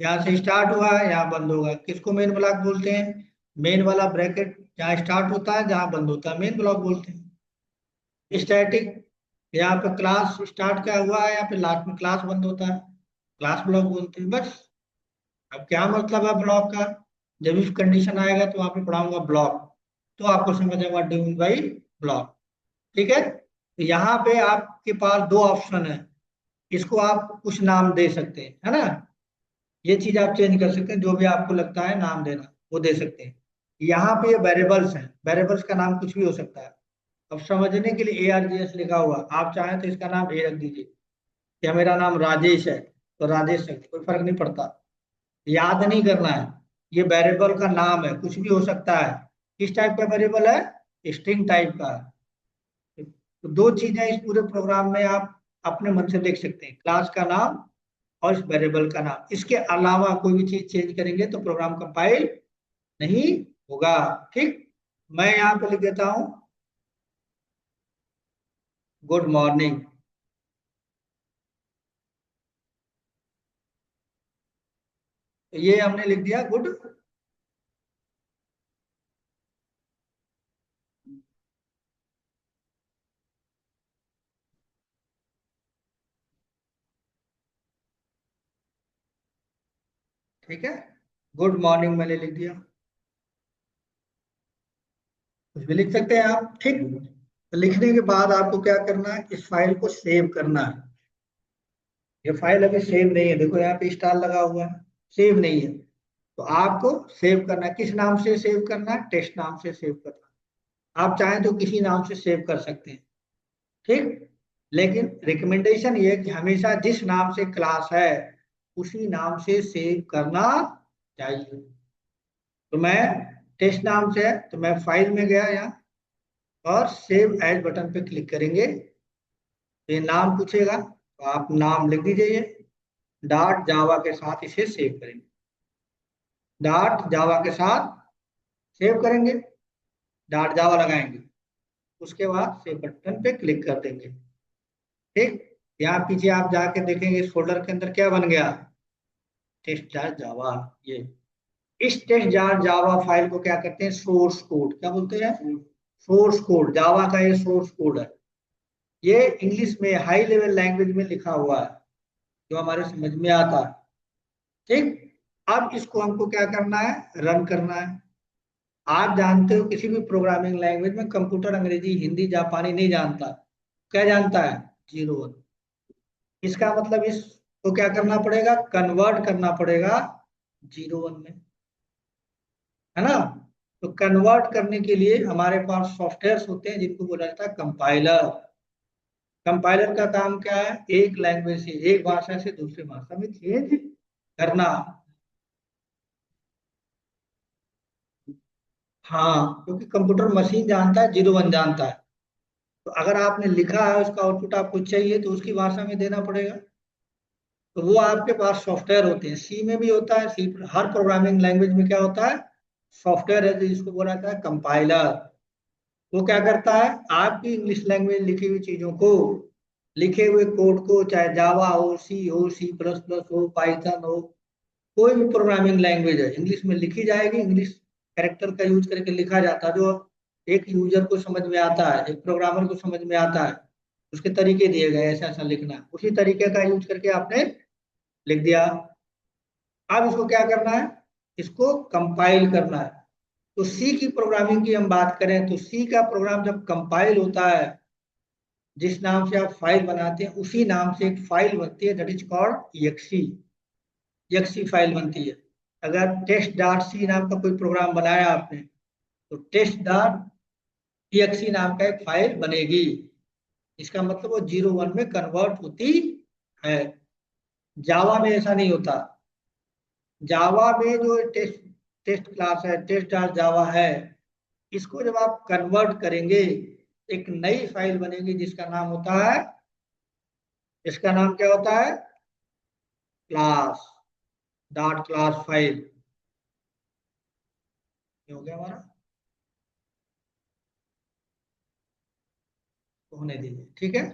यहाँ से स्टार्ट हुआ यहाँ बंद होगा, किसको मेन ब्लॉक बोलते हैं, मेन वाला ब्रैकेट जहाँ स्टार्ट होता है जहाँ बंद होता है मेन ब्लॉक बोलते हैं। स्टैटिक, यहाँ पे क्लास स्टार्ट क्या हुआ है, यहाँ पे लास्ट में क्लास बंद होता है, क्लास ब्लॉक बोलते हैं बस। अब क्या मतलब है ब्लॉक का, जब इस कंडीशन आएगा तो वहां पे पढ़ाऊंगा ब्लॉक, तो आपको समझ आएगा ड्यून बाई ब्लॉक। ठीक है, तो यहाँ पे आपके पास दो ऑप्शन है, इसको आप कुछ नाम दे सकते हैं, है ना। ये चीज आप चेंज कर सकते हैं, जो भी आपको लगता है नाम देना वो दे सकते हैं। यहाँ पे ये वेरिएबल्स हैं, वेरिएबल्स का नाम कुछ भी हो सकता है। अब समझने के लिए ARGS लिखा हुआ, आप चाहें तो इसका नाम ए रख दीजिए, या मेरा नाम राजेश है तो राजेश है, कोई फर्क नहीं पड़ता। याद नहीं करना है, ये वेरिएबल का नाम है, कुछ भी हो सकता है। किस टाइप का वेरिएबल है, स्ट्रिंग टाइप का है। तो दो चीजें इस पूरे प्रोग्राम में आप अपने मन से देख सकते हैं, क्लास का नाम और इस वेरिएबल का नाम। इसके अलावा कोई भी चीज चेंज करेंगे तो प्रोग्राम कंपाइल नहीं होगा। ठीक, मैं यहाँ पे लिख देता हूँ गुड मॉर्निंग। तो ये हमने लिख दिया गुड। ठीक है, गुड मॉर्निंग मैंने लिख दिया। कुछ भी लिख सकते हैं आप। ठीक, तो लिखने के बाद आपको क्या करना है, इस फाइल को सेव करना है। ये फाइल अभी सेव नहीं है, देखो यहाँ पे स्टार लगा हुआ है, सेव नहीं है। तो आपको सेव करना है, किस नाम से सेव करना है, टेस्ट नाम से सेव करना है। आप चाहें तो किसी नाम से सेव कर सकते हैं। ठीक, लेकिन रिकमेंडेशन ये है कि हमेशा जिस नाम से क्लास है उसी नाम से सेव करना चाहिए। तो मैं टेस्ट नाम से है तो मैं फाइल में गया यहाँ और सेव एज बटन पे क्लिक करेंगे। तो ये नाम पूछेगा तो आप नाम लिख दीजिए, ये डॉट जावा के साथ इसे सेव करेंगे, डॉट जावा के साथ सेव करेंगे, डॉट जावा लगाएंगे, उसके बाद सेव बटन पे क्लिक कर देंगे। ठीक, यहाँ पीछे आप जाके देखेंगे इस फोल्डर के अंदर क्या बन गया, टेस्ट जार जावा। ये इस टेस्ट जार जावा फाइल को क्या कहते हैं, सोर्स कोड, क्या बोलते हैं, सोर्स कोड। जावा का ये सोर्स कोड है, ये इंग्लिश में हाई लेवल लैंग्वेज में लिखा हुआ है जो हमारे समझ में आता है। ठीक, अब इसको हमको क्या करना है, रन करना है। आप जानते हो किसी भी प्रोग्रामिंग लैंग्वेज में कंप्यूटर अंग्रेजी हिंदी जापानी नहीं जानता, क्या जानता है, 0 1। इसका मतलब इसको क्या करना पड़ेगा, कन्वर्ट करना पड़ेगा 0 1 में, है ना। तो कन्वर्ट करने के लिए हमारे पास सॉफ्टवेयर होते हैं जिनको बोला जाता है कंपाइलर। कंपाइलर का काम क्या है, एक लैंग्वेज से, एक भाषा से दूसरी भाषा में चेंज करना। हाँ, क्योंकि कंप्यूटर मशीन जानता है, 0 1 जानता है। तो अगर आपने लिखा है उसका आउटपुट आपको चाहिए तो उसकी भाषा में देना पड़ेगा। तो वो आपके पास सॉफ्टवेयर होते हैं, सी में भी होता है, सी हर प्रोग्रामिंग लैंग्वेज में क्या होता है, सॉफ्टवेयर है जिसको बोला जाता है कंपाइलर। वो क्या करता है, आपकी इंग्लिश लैंग्वेज लिखी हुई चीजों को, लिखे हुए कोड को, चाहे जावा हो, सी प्लस प्लस हो, पाइथन हो, कोई भी प्रोग्रामिंग लैंग्वेज है इंग्लिश में लिखी जाएगी। इंग्लिश कैरेक्टर का यूज करके लिखा जाता है, जो एक यूजर को समझ में आता है, एक प्रोग्रामर को समझ में आता है। उसके तरीके दिए गए, ऐसा ऐसा लिखना है, उसी तरीके का यूज करके आपने लिख दिया। अब इसको क्या करना है, इसको कंपाइल करना है। तो सी की प्रोग्रामिंग की हम बात करें तो सी का प्रोग्राम जब कंपाइल होता है, जिस नाम से आप फाइल बनाते हैं उसी नाम से एक फाइल बनती है, that is called exe. Exe file बनती है। अगर टेस्ट डॉट सी नाम का कोई प्रोग्राम बनाया आपने तो टेस्ट डॉट एक्सी नाम का एक फाइल बनेगी। इसका मतलब वो 0 1 में कन्वर्ट होती है। जावा में ऐसा नहीं होता। जावा में जो टेस्ट टेस्ट क्लास है, टेस्ट डॉट जावा है, इसको जब आप कन्वर्ट करेंगे एक नई फाइल बनेगी जिसका नाम होता है, इसका नाम क्या होता है, क्लास डॉट क्लास फाइल। ये हो गया हमारा, तो होने दीजिए, ठीक है।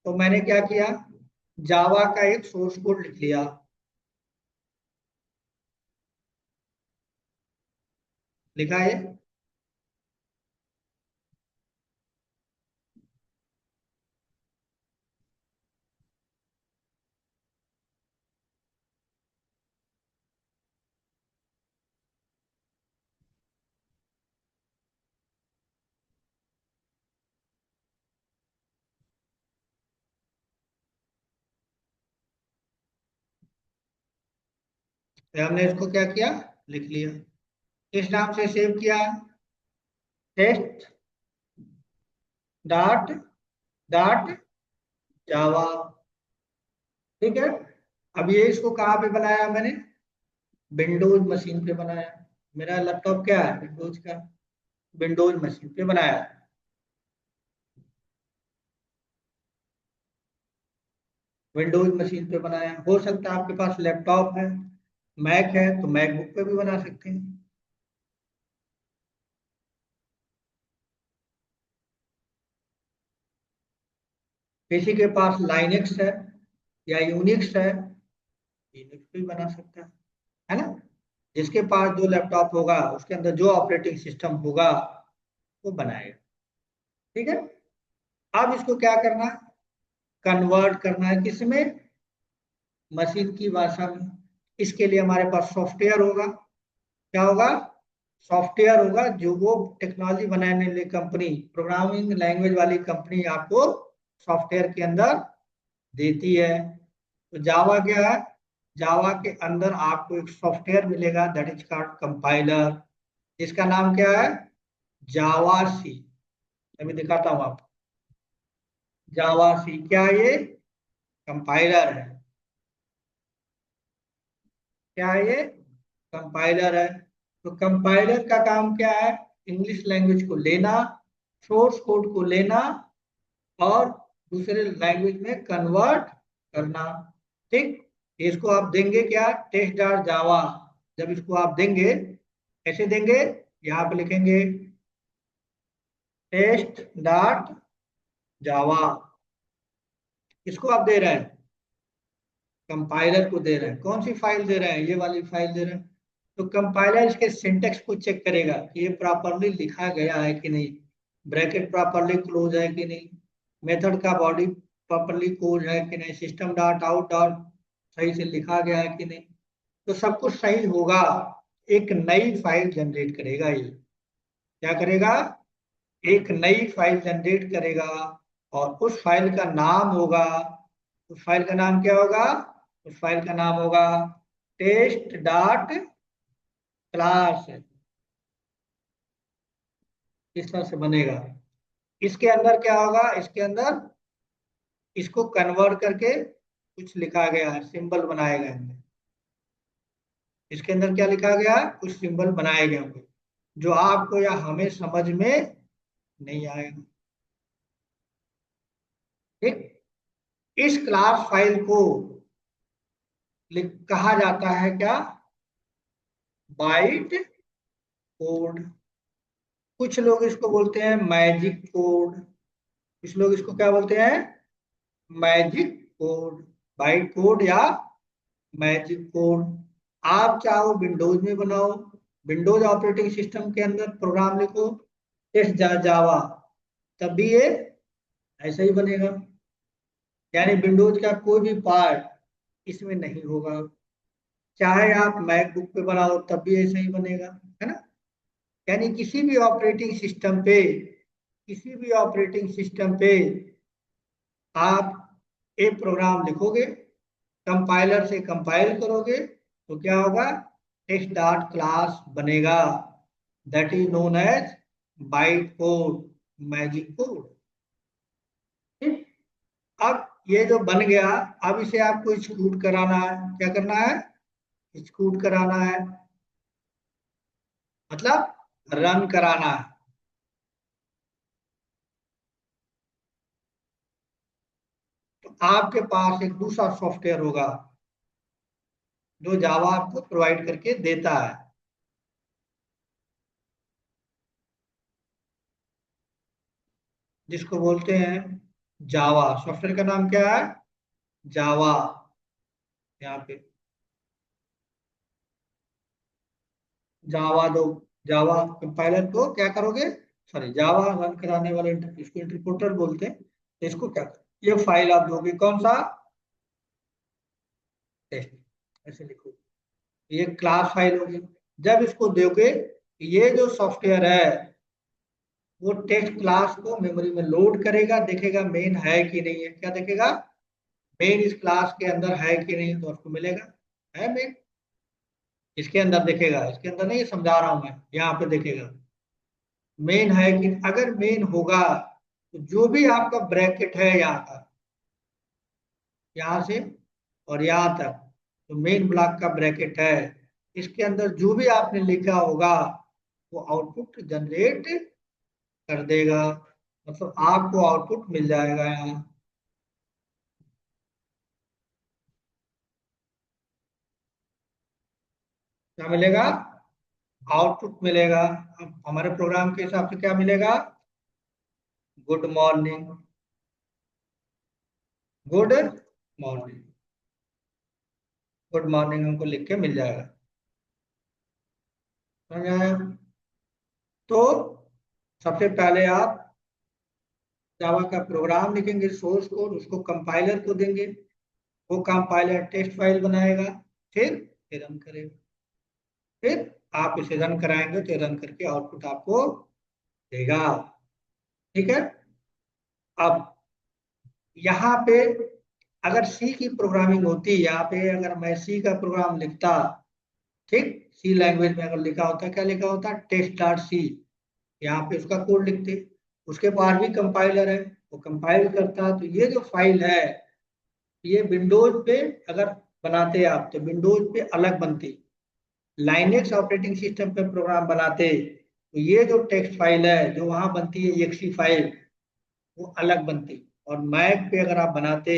तो मैंने क्या किया, जावा का एक सोर्स कोड लिख लिया, लिखा है। तो हमने इसको क्या किया, लिख लिया, किस नाम से सेव किया, टेस्ट डॉट डॉट जावा। ठीक है। अब ये इसको कहाँ पे बनाया मैंने, विंडोज मशीन पे बनाया। मेरा लैपटॉप क्या है, विंडोज का, विंडोज मशीन पे बनाया। विंडोज मशीन पे बनाया, हो सकता है आपके पास लैपटॉप है, मैक है, तो मैकबुक पे भी बना सकते हैं। किसी के पास लाइनेक्स है या यूनिक्स है, यूनिक्स पे भी बना सकता है ना। जिसके पास जो लैपटॉप होगा उसके अंदर जो ऑपरेटिंग सिस्टम होगा वो बनाएगा। ठीक है। अब इसको क्या करना है, कन्वर्ट करना है किसमें, मशीन की भाषा में। इसके लिए हमारे पास सॉफ्टवेयर होगा, क्या होगा, सॉफ्टवेयर होगा, जो वो टेक्नोलॉजी बनाने वाली कंपनी, प्रोग्रामिंग लैंग्वेज वाली कंपनी आपको सॉफ्टवेयर के अंदर देती है। तो जावा क्या है, जावा के अंदर आपको एक सॉफ्टवेयर मिलेगा, दैट इज कॉल्ड कंपाइलर। इसका नाम क्या है, जावा सी। अभी दिखाता हूं आपको, जावा सी क्या है, ये कंपाइलर है। क्या है ये, कंपाइलर है। तो कंपाइलर का काम क्या है, इंग्लिश लैंग्वेज को लेना, सोर्स कोड को लेना और दूसरे लैंग्वेज में कन्वर्ट करना। ठीक। इसको आप देंगे क्या, टेस्ट डॉट जावा। जब इसको आप देंगे, कैसे देंगे, यहाँ पे लिखेंगे टेस्ट डॉट जावा। इसको आप दे रहे हैं, कंपाइलर को दे रहे हैं, कौन सी फाइल दे रहे हैं, ये वाली फाइल दे रहे हैं। तो कंपाइलर इसके सिंटेक्स को चेक करेगा कि ये प्रॉपरली लिखा गया है कि नहीं, ब्रैकेट प्रॉपरली क्लोज है कि नहीं, मेथड का बॉडी प्रॉपरली क्लोज है कि नहीं, सिस्टम डॉट आउट डॉट सही से लिखा गया है कि नहीं। तो सब कुछ सही होगा, एक नई फाइल जनरेट करेगा ये। क्या करेगा, एक नई फाइल जनरेट करेगा, और उस फाइल का नाम होगा, उस फाइल का नाम क्या होगा, उस फाइल का नाम होगा टेस्ट डॉट क्लास। इस तरह से बनेगा। इसके अंदर क्या होगा, इसके अंदर इसको कन्वर्ट करके कुछ लिखा गया है, सिंबल बनाए गए होंगे। इसके अंदर क्या लिखा गया है, कुछ सिंबल बनाए गए होंगे जो आपको या हमें समझ में नहीं आएगा। ठीक। इस क्लास फाइल को कहा जाता है क्या, बाइट कोड। कुछ लोग इसको बोलते हैं मैजिक कोड, कुछ लोग इसको क्या बोलते हैं, मैजिक कोड, बाइट कोड या मैजिक कोड। आप चाहो विंडोज में बनाओ, विंडोज ऑपरेटिंग सिस्टम के अंदर प्रोग्राम लिखो टेस्ट जावा, तब भी ये ऐसा ही बनेगा। यानी विंडोज का कोई भी पार्ट इसमें नहीं होगा। चाहे आप मैकबुक पे बनाओ तब भी ऐसा ही बनेगा, है ना। यानी किसी भी ऑपरेटिंग सिस्टम पे, किसी भी ऑपरेटिंग सिस्टम पे आप एक प्रोग्राम लिखोगे, कंपाइलर से कंपाइल करोगे, तो क्या होगा, टेक्स्ट डॉट क्लास बनेगा, that is known as byte code, magic code. अब ये जो बन गया, अब इसे आपको एक्जीक्यूट कराना है, क्या करना है, एक्जीक्यूट कराना है, मतलब रन कराना है। तो आपके पास एक दूसरा सॉफ्टवेयर होगा जो जावा आपको प्रोवाइड करके देता है, जिसको बोलते हैं जावा। सॉफ्टवेयर का नाम क्या है, जावा। यहाँ पे जावा दो, जावा कंपाइलर को क्या करोगे, सॉरी जावा रन कराने वाले इसको इंटरप्रेटर बोलते हैं। तो इसको क्या, ये फाइल आप दोगे, कौन सा, टेस्ट, ऐसे लिखो, ये क्लास फाइल होगी। जब इसको दोगे, ये जो सॉफ्टवेयर है वो टेस्ट क्लास को मेमोरी में लोड करेगा, देखेगा मेन है कि नहीं है, क्या देखेगा, मेन इस क्लास के अंदर है कि नहीं, तो उसको मिलेगा है मेन। इसके अंदर देखेगा, इसके अंदर नहीं समझा रहा हूं मैं, यहाँ पे देखेगा मेन है कि अगर मेन होगा तो जो भी आपका ब्रैकेट है यहाँ का, यहाँ से और यहाँ तक, तो मेन ब्लॉक का ब्रैकेट है, इसके अंदर जो भी आपने लिखा होगा वो आउटपुट जनरेट कर देगा, मतलब आपको आउटपुट मिल जाएगा यहाँ। क्या मिलेगा? आउटपुट मिलेगा। अब हमारे प्रोग्राम के हिसाब से क्या मिलेगा? Good morning, good morning, good morning हमको लिख के मिल जाएगा। समझ आया? तो सबसे पहले आप जावा का प्रोग्राम लिखेंगे, सोर्स कोड, उसको कंपाइलर को देंगे, वो कंपाइलर टेस्ट फाइल बनाएगा, फिर रन करेगा, फिर आप इसे रन कराएंगे तो रन करके आउटपुट आपको देगा। ठीक है। अब यहाँ पे अगर सी की प्रोग्रामिंग होती, यहाँ पे अगर मैं सी का प्रोग्राम लिखता, ठीक, सी लैंग्वेज में अगर लिखा होता, क्या लिखा होता? टेस्ट डॉट सी, यहाँ पे उसका कोड लिखते, उसके पास भी कंपाइलर है, वो कंपाइल करता, तो ये जो फाइल है ये विंडोज पे अगर बनाते आप तो विंडोज पे अलग बनती, लाइनेक्स ऑपरेटिंग सिस्टम पे प्रोग्राम बनाते तो ये जो टेक्स्ट फाइल है जो वहां बनती है एक्सी फाइल, वो अलग बनती, और मैक पे अगर आप बनाते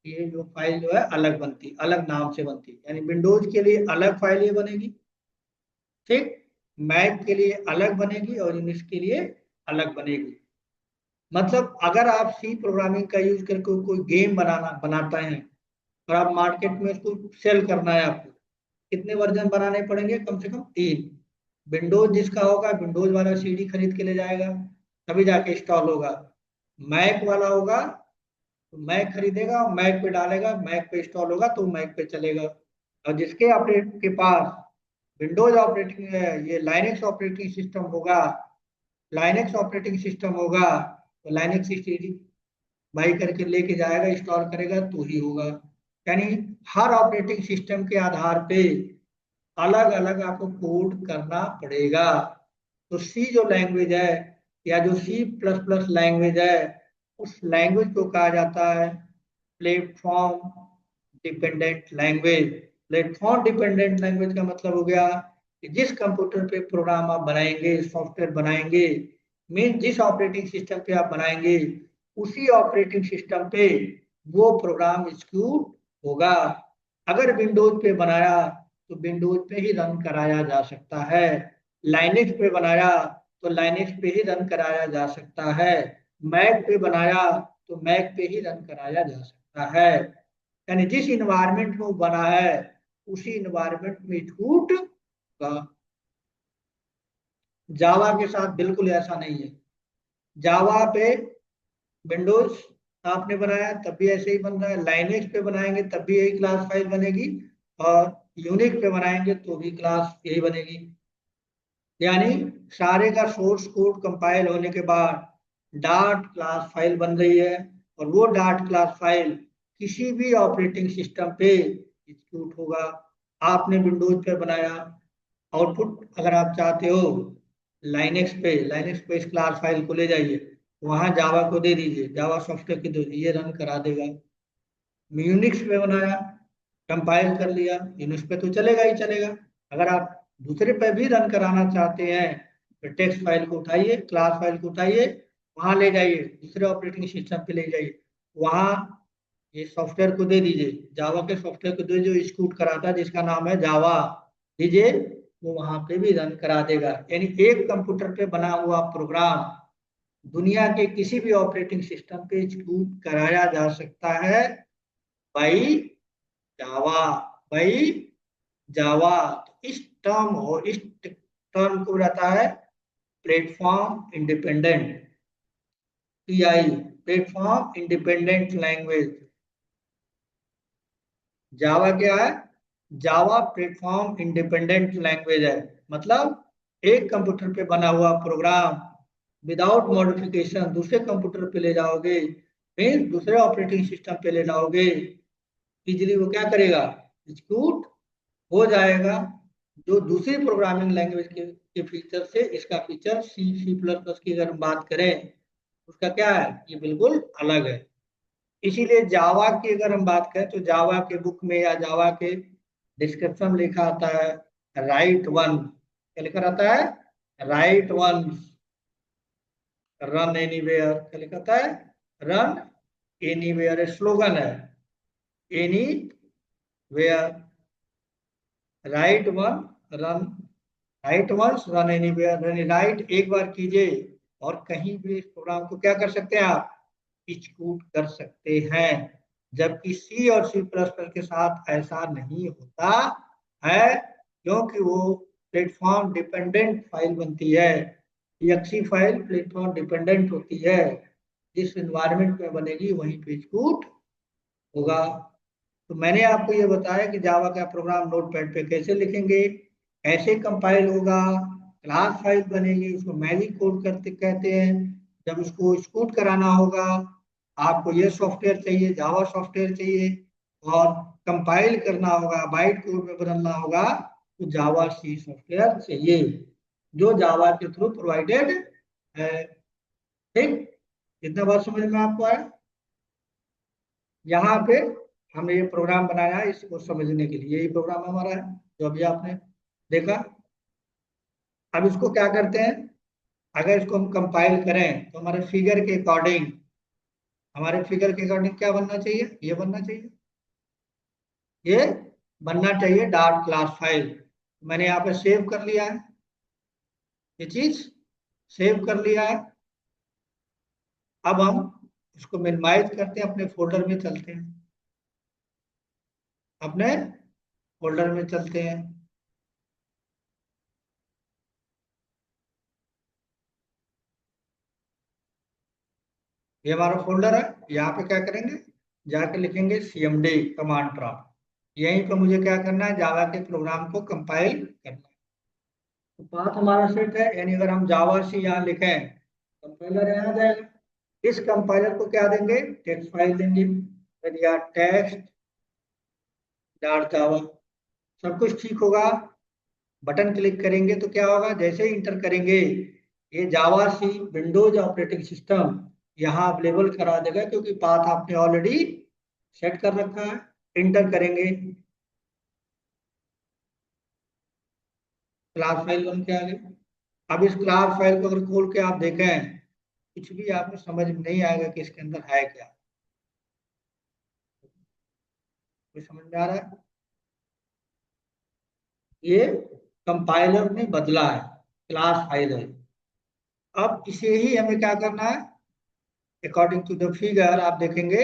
ये जो फाइल जो है अलग बनती, अलग नाम से बनती, यानी विंडोज के लिए अलग फाइल ये बनेगी, ठीक, मैक के लिए अलग बनेगी और यूनिक्स के लिए अलग बनेगी। मतलब अगर आप सी प्रोग्रामिंग का यूज करके कोई गेम बनाता है और आप मार्केट में उसको सेल करना है आपको, कितने वर्जन बनाने पड़ेंगे? कम से कम 3। विंडोज जिसका होगा विंडोज वाला सीडी खरीद के ले जाएगा, तभी जाके इंस्टॉल होगा। मैक वाला होगा तो मैक खरीदेगा, मैक पे डालेगा, मैक पे इंस्टॉल होगा तो मैक पे चलेगा। और जिसके ऑपरेट के पास विंडोज ऑपरेटिंग ये लाइनेक्स ऑपरेटिंग सिस्टम होगा, लाइनेक्स ऑपरेटिंग सिस्टम होगा तो लाइनेक्स सीडी बाई करके लेके जाएगा, इंस्टॉल करेगा तो ही होगा। यानी हर ऑपरेटिंग सिस्टम के आधार पे अलग अलग आपको कोड करना पड़ेगा। तो सी जो लैंग्वेज है या जो सी प्लस प्लस लैंग्वेज है, उस लैंग्वेज को कहा जाता है platform dependent language. Platform dependent language का मतलब हो गया कि जिस कंप्यूटर पे प्रोग्राम आप बनाएंगे, सॉफ्टवेयर बनाएंगे, मीन जिस ऑपरेटिंग सिस्टम पे आप बनाएंगे उसी ऑपरेटिंग सिस्टम पे वो प्रोग्राम एग्जीक्यूट होगा। अगर विंडोज पे बनाया तो विंडोज पे ही रन कराया जा सकता है, लाइनेक्स पे बनाया तो लाइनेक्स पे ही रन कराया जा सकता है, मैक पे बनाया तो मैक पे ही रन कराया जा सकता है। यानी जिस इन्वायरमेंट में वो बना है उसी इन्वायरमेंट में छूट का। जावा के साथ बिल्कुल ऐसा नहीं है। जावा पे विंडोज आपने बनाया तब भी ऐसे ही बन रहा है, लाइनेक्स पे बनाएंगे तब भी यही क्लास फाइल बनेगी, और यूनिक्स पे बनाएंगे तो भी क्लास यही बनेगी। यानी सारे का सोर्स कोड कंपाइल होने के बाद डॉट क्लास फाइल बन रही है, और वो डॉट क्लास फाइल किसी भी ऑपरेटिंग सिस्टम पे एग्जीक्यूट होगा। आपने विंडोज पे बनाया, आउटपुट अगर आप चाहते हो लाइनेक्स पे, लाइनेक्स पे इस क्लास फाइल को ले जाइए, वहां जावा को दे दीजिए, जावा सॉफ्टवेयर की दे दीजिए, ये रन करा देगा। यूनिक्स पे बनाया, कंपाइल कर लिया, यूनिक्स पे तो चलेगा ही चलेगा। अगर आप दूसरे पे भी रन कराना चाहते हैं तो टेक्स्ट फाइल को उठाइए, क्लास फाइल को उठाइए, वहां ले जाइए, दूसरे ऑपरेटिंग सिस्टम पे ले जाइए, वहां ये सॉफ्टवेयर को दे दीजिए, जावा के सॉफ्टवेयर को दे जो एग्जीक्यूट कराता है जिसका नाम है जावा, दीजिए, वो वहां पे भी रन करा देगा। यानी एक कंप्यूटर पे बना हुआ प्रोग्राम दुनिया के किसी भी ऑपरेटिंग सिस्टम पे एग्जीक्यूट कराया जा सकता है बाई जावा, बाई जावा। तो इस टर्म और इस टर्म को रहता है platform independent, PI, platform independent language. Java क्या है? जावा प्लेटफॉर्म इंडिपेंडेंट लैंग्वेज है। मतलब एक कंप्यूटर पे बना हुआ प्रोग्राम विदाउट मॉडिफिकेशन दूसरे कंप्यूटर पे ले जाओगे, फिर दूसरे ऑपरेटिंग सिस्टम पे ले जाओगे, इजीली वो क्या करेगा? एग्जीक्यूट हो जाएगा। जो दूसरी प्रोग्रामिंग लैंग्वेज के फीचर से इसका फीचर सी प्लस प्लस की अगर हम बात करें, उसका क्या है, ये बिल्कुल अलग है। इसीलिए जावा की अगर हम बात करें तो जावा के बुक में या जावा के डिस्क्रिप्शन में लिखा आता है राइट वन, क्या लिखा रहता है, राइट वन, रन एनीवेयर, क्या लिखा था है, रन एनीवेयर स्लोगन है, anywhere, write one, run, write once run anywhere, run write एक बार कीजिए और कहीं भी इस प्रोग्राम को क्या कर सकते हैं आप, एग्जीक्यूट कर सकते हैं। जबकि सी और सी प्लस प्लस के साथ ऐसा नहीं होता है, क्योंकि वो प्लेटफॉर्म डिपेंडेंट फाइल बनती है। एक्सी फाइल प्लेटफॉर्म डिपेंडेंट होती है, जिस इन्वायरमेंट में बनेगी वहीं पे एग्जीक्यूट होगा। तो मैंने आपको ये बताया कि जावा का प्रोग्राम नोटपैड पे कैसे लिखेंगे, कैसे कंपाइल होगा, क्लास फाइल बनेगी, उसको मैजिक कोड करते कहते हैं। जब उसको एक्जीक्यूट कराना होगा, आपको ये सॉफ्टवेयर चाहिए, जावा सॉफ्टवेयर चाहिए, और कंपाइल करना होगा, बाइट कोड में बदलना होगा, तो जावा सी सॉफ्टवेयर चाहिए, जो जावा के थ्रू प्रोवाइडेड है। ठीक, इतना बात समझ में आपको आया। यहाँ पे हमने ये प्रोग्राम बनाया है इसको समझने के लिए, यही प्रोग्राम हमारा है जो अभी आपने देखा। अब इसको क्या करते हैं, अगर इसको हम कंपाइल करें तो हमारे फिगर के अकॉर्डिंग, हमारे फिगर के अकॉर्डिंग क्या बनना चाहिए, ये बनना चाहिए, ये बनना चाहिए डॉट क्लास फाइल। मैंने यहाँ पे सेव कर लिया है, ये चीज सेव कर लिया है। अब हम इसको मिनिमाइज करते हैं, अपने फोल्डर में चलते हैं, अपने फोल्डर में चलते हैं। ये हमारा फोल्डर है, यहाँ पे क्या करेंगे, जाके लिखेंगे cmd कमांड प्रॉम्प्ट, यहीं पे मुझे क्या करना है, जावा के प्रोग्राम को कंपाइल करना है। तो पाथ हमारा सेट है, यानी अगर हम जावा सी यहाँ लिखें, कंपाइलर यहाँ आ जाएगा। इस कंपाइलर को क्या देंगे, टेक्स्ट फाइल देंगे, या टेक्स्ट डॉट जावा, सब कुछ ठीक होगा। बटन क्लिक करेंगे तो क्या होगा, जैसे ही इंटर करेंगे ये जावा सी विंडोज ऑपरेटिंग सिस्टम यहाँ अवेलेबल करा देगा, क्योंकि पाथ आपने ऑलरेडी सेट कर रखा है। इंटर करेंगे, क्लास फाइल बन के आ गई। अब इस क्लास फाइल को अगर खोल के आप देखें, कुछ भी आपको समझ में नहीं आएगा कि इसके अंदर है क्या, कुछ समझ में आ रहा है, ये कंपाइलर ने बदला है, क्लास फाइल है। अब इसे ही हमें क्या करना है, अकॉर्डिंग टू द फिगर आप देखेंगे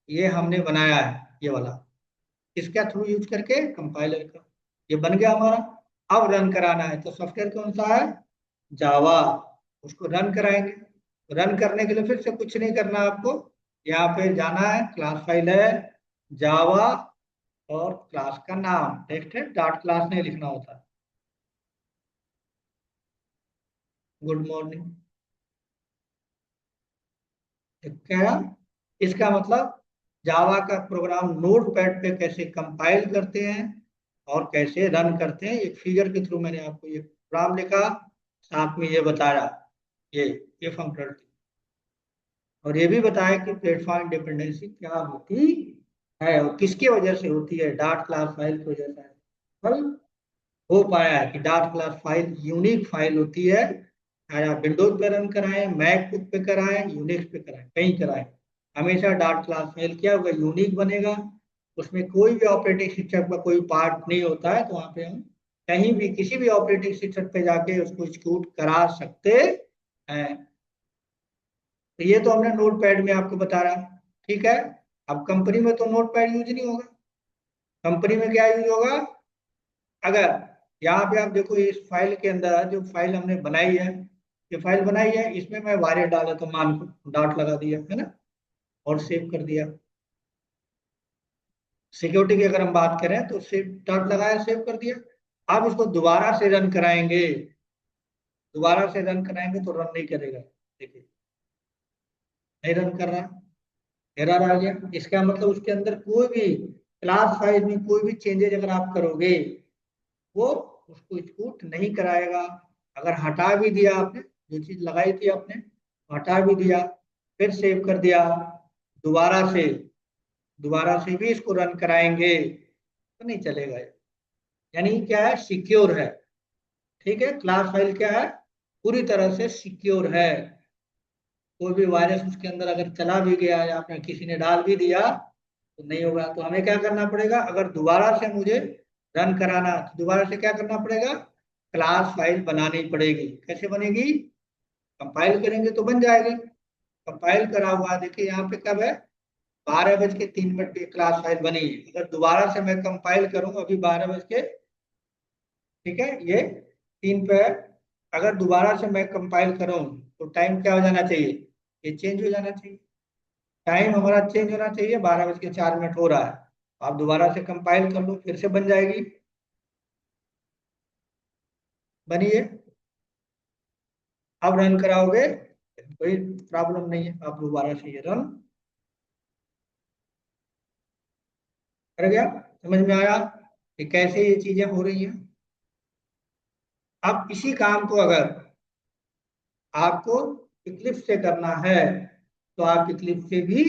ये हमने बनाया है, ये वाला, किसका थ्रू यूज करके, कंपाइलर का, ये बन गया हमारा। अब रन कराना है तो सॉफ्टवेयर कौन सा है, जावा, उसको रन कराएंगे। रन करने के लिए फिर से कुछ नहीं करना आपको, यहाँ पे जाना है, क्लास फाइल है जावा, और क्लास का नाम टेक्स्ट है, डॉट क्लास नहीं लिखना होता। गुड मॉर्निंग, क्या, इसका मतलब जावा का प्रोग्राम नोट पैड पे कैसे कंपाइल करते हैं और कैसे रन करते हैं, एक फिगर के थ्रू मैंने आपको ये प्रोग्राम लिखा, साथ में ये बताया, ये फंक्शन, और ये भी बताया कि प्लेटफॉर्म डिपेंडेंसी क्या होती है और किसकी वजह से होती है, डॉट क्लास फाइल की वजह से कल हो पाया है कि dot class file unique file होती है। चाहे आप विंडोज पे रन कराएं, मैकबुक पे कराएं, यूनिक्स पे कराएं, कहीं कराएं, हमेशा डॉट क्लास फाइल क्या होगा, यूनिक बनेगा। उसमें कोई भी ऑपरेटिंग सिस्टम का कोई पार्ट नहीं होता है, तो वहां पे हम कहीं भी किसी भी ऑपरेटिंग सिस्टम पे जाके उसको एग्जीक्यूट करा सकते हैं। तो ये तो हमने नोट पैड में आपको बता रहा, ठीक है। अब कंपनी में तो नोट पैड यूज नहीं होगा, कंपनी में क्या यूज होगा, अगर यहाँ पे आप देखो इस फाइल के अंदर जो फाइल हमने बनाई है, ये फाइल बनाई है, इसमें मैं वायरस डाला तो मान को डॉट लगा दिया है ना, और सेव कर दिया। सिक्योरिटी की अगर हम बात करें तो सेव डॉट लगाया, सेव कर दिया। अब इसको दोबारा से रन कराएंगे, दोबारा से रन कराएंगे तो रन नहीं करेगा, देखिए नहीं रन कर रहा, एरर आ गया। इसका मतलब उसके अंदर कोई भी क्लास फाइल में कोई भी चेंजेज अगर आप करोगे वो उसको स्कूट नहीं कराएगा। अगर हटा भी दिया आपने, जो चीज लगाई थी आपने, हटा भी दिया, फिर सेव कर दिया, दोबारा से दोबारा से भी इसको रन कराएंगे तो नहीं चलेगा ये। यानी क्या है, सिक्योर है। ठीक है, क्लास फाइल क्या है, पूरी तरह से सिक्योर है। कोई भी वायरस उसके अंदर अगर चला भी गया या आपने किसी ने डाल भी दिया तो नहीं होगा। तो हमें क्या करना पड़ेगा, अगर दोबारा से मुझे रन कराना तो दोबारा से क्या करना पड़ेगा, क्लास फाइल बनानी पड़ेगी। कैसे बनेगी, कंपाइल करेंगे तो बन जाएगी। कंपाइल करा हुआ देखिए यहाँ पे कब है, 12:03 पे क्लास फाइल बनी है। अगर दोबारा से मैं कंपाइल करूँ, अभी 12 बज के, ठीक है, ये 3 पे है। अगर दोबारा से मैं कंपाइल करूँ तो टाइम क्या हो जाना चाहिए, ये चेंज हो जाना चाहिए। टाइम हमारा चेंज होना चाहिए, 12:04 हो रहा है। आप दोबारा से कंपाइल कर लो, फिर से बन जाएगी। बनी है। अब रन कराओगे कोई प्रॉब्लम नहीं है, आप दोबारा से ये रन कर गया। समझ में आया कि कैसे ये चीजें हो रही हैं। अब इसी काम को अगर आपको इक्लिप्स से करना है तो आप इक्लिप्स से भी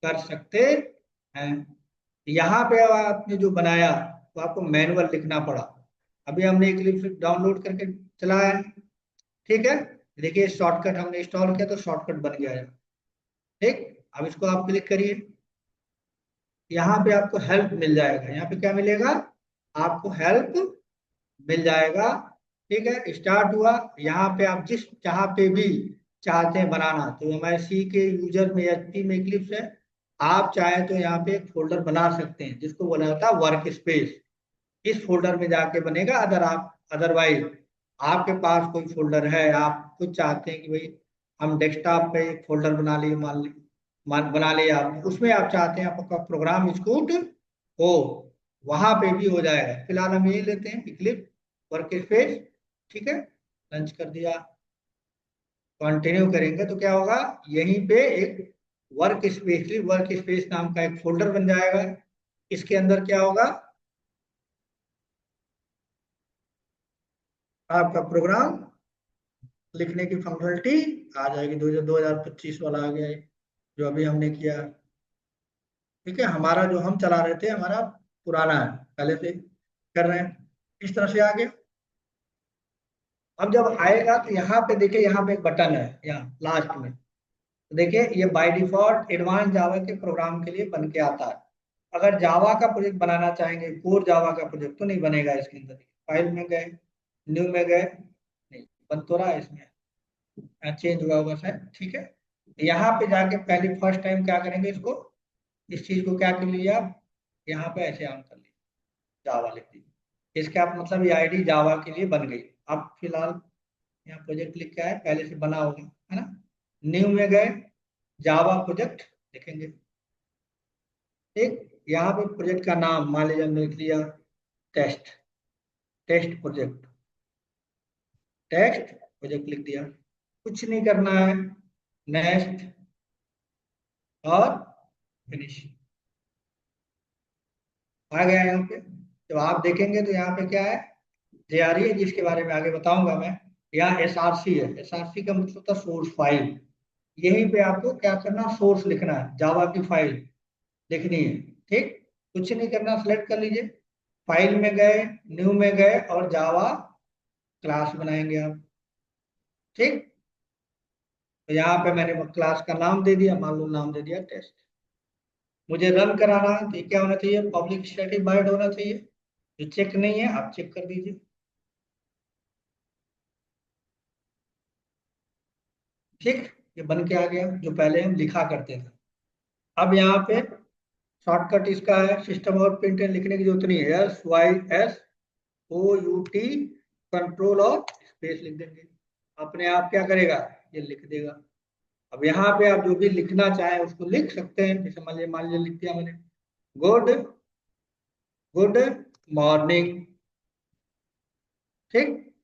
कर सकते हैं। यहाँ पे अब आपने जो बनाया तो आपको मैनुअल लिखना पड़ा। अभी हमने इक्लिप्स डाउनलोड करके चलाया है, ठीक है। देखिए शॉर्टकट हमने इंस्टॉल किया तो शॉर्टकट बन गया है। ठीक, अब इसको आप क्लिक करिए, यहाँ पे आपको हेल्प मिल जाएगा। यहाँ पे क्या मिलेगा, आपको हेल्प मिल जाएगा। ठीक है, स्टार्ट हुआ। यहाँ पे आप जिस जहाँ पे भी चाहते हैं बनाना, तो हमारे सी के यूजर में एचपी में इक्लिप्स है। आप चाहे तो यहाँ पे एक फोल्डर बना सकते हैं जिसको बोला जाता है वर्क स्पेस। इस फोल्डर में जाके बनेगा। अगर आप अदरवाइज आपके पास कोई फोल्डर है, आप कुछ चाहते हैं कि भाई हम डेस्कटॉप पे एक फोल्डर बना लिए, बना लिया आपने, उसमें आप चाहते हैं आपका प्रोग्राम स्कूट हो, वहां पे भी हो जाएगा। फिलहाल हम यही लेते हैं इक्लिप्स वर्क स्पेस। ठीक है, लंच कर दिया, कंटिन्यू करेंगे तो क्या होगा, यहीं पे एक वर्क स्पेस नाम का एक फोल्डर बन जाएगा। इसके अंदर क्या होगा, आपका प्रोग्राम लिखने की फंक्शनलिटी आ जाएगी। 2025 वाला आ गया है जो अभी हमने किया। ठीक है, हमारा जो हम चला रहे थे हमारा पुराना है, पहले से कर रहे हैं। इस तरह से आ गया। अब जब आएगा तो यहाँ पे देखिए, यहाँ पे एक बटन है यहाँ लास्ट में। तो देखिए ये बाय डिफॉल्ट एडवांस जावा के प्रोग्राम के लिए बन के आता है। अगर जावा का प्रोजेक्ट बनाना चाहेंगे, कोर जावा का प्रोजेक्ट, तो नहीं बनेगा इसके अंदर। फाइल में गए, न्यू में गए, नहीं बन तो रहा है इसमें, चेंज हुआ होगा शायद। ठीक है, यहाँ पे जाके पहले फर्स्ट टाइम क्या करेंगे, इसको इस चीज को क्या कर लिया आप, यहाँ पे ऐसे ऑन कर लीजिए, जावा लिख दीजिए। इसका आप मतलब ये आईडी जावा के लिए बन गई। अब फिलहाल यहाँ प्रोजेक्ट लिख के आए, पहले से बना होगा, है ना। न्यू में गए, जावा प्रोजेक्ट लिखेंगे। ठीक, यहाँ पे प्रोजेक्ट का नाम मान लीजिए हमने लिख लिया test, test project, test project लिख दिया। कुछ नहीं करना है, नेक्स्ट और फिनिश। आ गया यहाँ पे। जब आप देखेंगे तो यहाँ पे क्या है, जेआरई है जिसके बारे में आगे बताऊंगा मैं। यहाँ एसआरसी है, एसआरसी का मतलब होता है सोर्स फाइल। यहीं पे आपको क्या करना, सोर्स लिखना है, जावा की फाइल लिखनी है। ठीक, कुछ नहीं करना, सेलेक्ट कर लीजिए, फाइल में गए, न्यू में गए और जावा क्लास बनाएंगे आप। ठीक, तो यहाँ पे मैंने क्लास का नाम दे दिया, मान लो नाम दे दिया टेस्ट। मुझे रन कराना है तो ये क्या होना चाहिए, पब्लिक स्टैटिक वॉइड होना चाहिए। जो चेक नहीं है आप चेक कर दीजिए। ठीक, ये बन के आ गया जो पहले हम लिखा करते थे। अब यहाँ पे शॉर्टकट इसका है, सिस्टम और प्रिंट लिखने की जरूरत नहीं है, SYSOUT कंट्रोल और स्पेस लिख देंगे, अपने आप क्या करेगा, ये लिख देगा। अब यहाँ पे आप जो भी लिखना चाहें उसको लिख सकते हैं। जैसे मान लीजिए लिख दिया मैंने, गुड गुड मॉर्निंग। ठीक,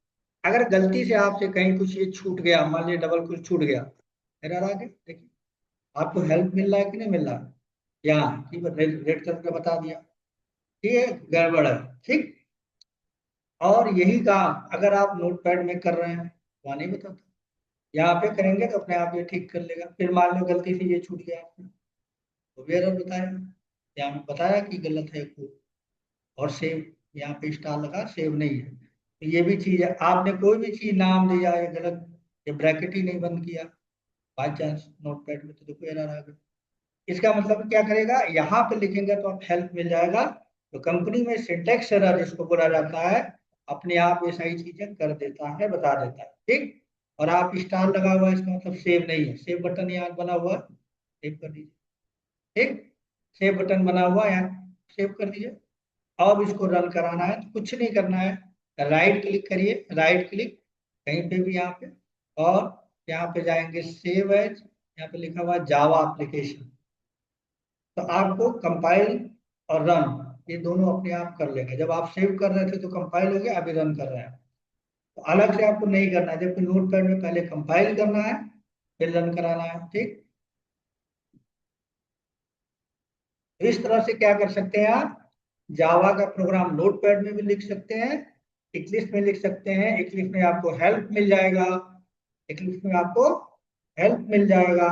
अगर गलती से आपसे कहीं कुछ ये छूट गया, मान लीजिए डबल कुछ छूट गया, एरर आ गया, देखिए आपको हेल्प मिल रहा है कि नहीं मिल रहा है, यहाँ की रेड रेड कलर का बता दिया, ठीक है, गड़बड़ है। ठीक, और यही काम अगर आप नोटपैड में कर रहे हैं वहां नहीं बताता, यहाँ पे करेंगे तो अपने आप ये ठीक कर लेगा। फिर मान लो गलती से ये छूट गया आपने, तो भी एरर बताएगा, यहाँ पे बताया कि गलत है कोड। और सेव, यहाँ पे स्टार लगा, सेव नहीं है, तो ये भी चीज है। आपने कोई भी चीज नाम दिया या गलत, ये ब्रैकेट ही नहीं बंद किया बाई चांस नोटपैड में, तो देखो एरर आ गया। इसका मतलब क्या करेगा, यहाँ पे लिखेंगे तो आप हेल्प मिल जाएगा। तो कंपनी में सिंटेक्स एरर जिसको बोला जाता है, अपने आप ये सारी चीजें कर देता है, बता देता है, ठीक। और आप स्टार लगा हुआ है, इसका मतलब सेव नहीं है, सेव बटन यहाँ बना हुआ है, सेव कर दीजिए, ठीक। सेव बटन बना हुआ है यहाँ, सेव कर दीजिए। अब इसको रन कराना है तो कुछ नहीं करना है, राइट क्लिक करिए, राइट क्लिक कहीं पे भी यहाँ पे, और यहाँ पे जाएंगे सेव एज, यहाँ पे लिखा हुआ है जावा एप्लीकेशन। तो आपको कंपाइल और रन ये दोनों अपने आप कर लेगा। जब आप सेव कर रहे थे तो कंपाइल हो गया, अभी रन कर रहे हैं, तो अलग से आपको नहीं करना है, जबकि नोटपैड में पहले कंपाइल करना है फिर रन कराना है, ठीक। तो इस तरह से क्या कर सकते हैं आप, जावा का प्रोग्राम नोटपैड में भी लिख सकते हैं, इक्लिप्स में लिख सकते हैं। इक्लिप्स में आपको हेल्प मिल जाएगा, इक्लिप्स में आपको हेल्प मिल जाएगा,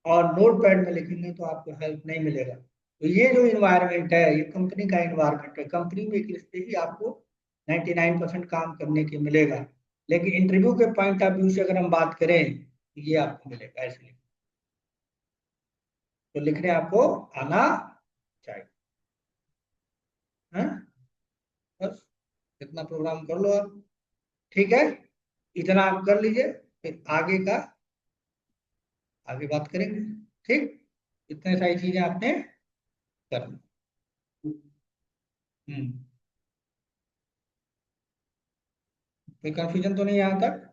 और नोटपैड में लिखेंगे तो आपको हेल्प नहीं मिलेगा। तो ये जो इन्वायरमेंट है ये कंपनी का इन्वायरमेंट है, कंपनी में इक्लिप्स पे ही आपको 99% काम करने के मिलेगा। लेकिन इंटरव्यू के पॉइंट ऑफ व्यू से अगर हम बात करें तो ये आपको मिलेगा ऐसे। तो लिखने आपको आना चाहिए, हाँ? बस इतना प्रोग्राम कर लो आप, ठीक है। इतना आप कर लीजिए, फिर आगे का आगे बात करेंगे, ठीक। इतने सारी चीजें आपने करनी। हम्म। कोई कंफ्यूजन तो नहीं है यहाँ तक?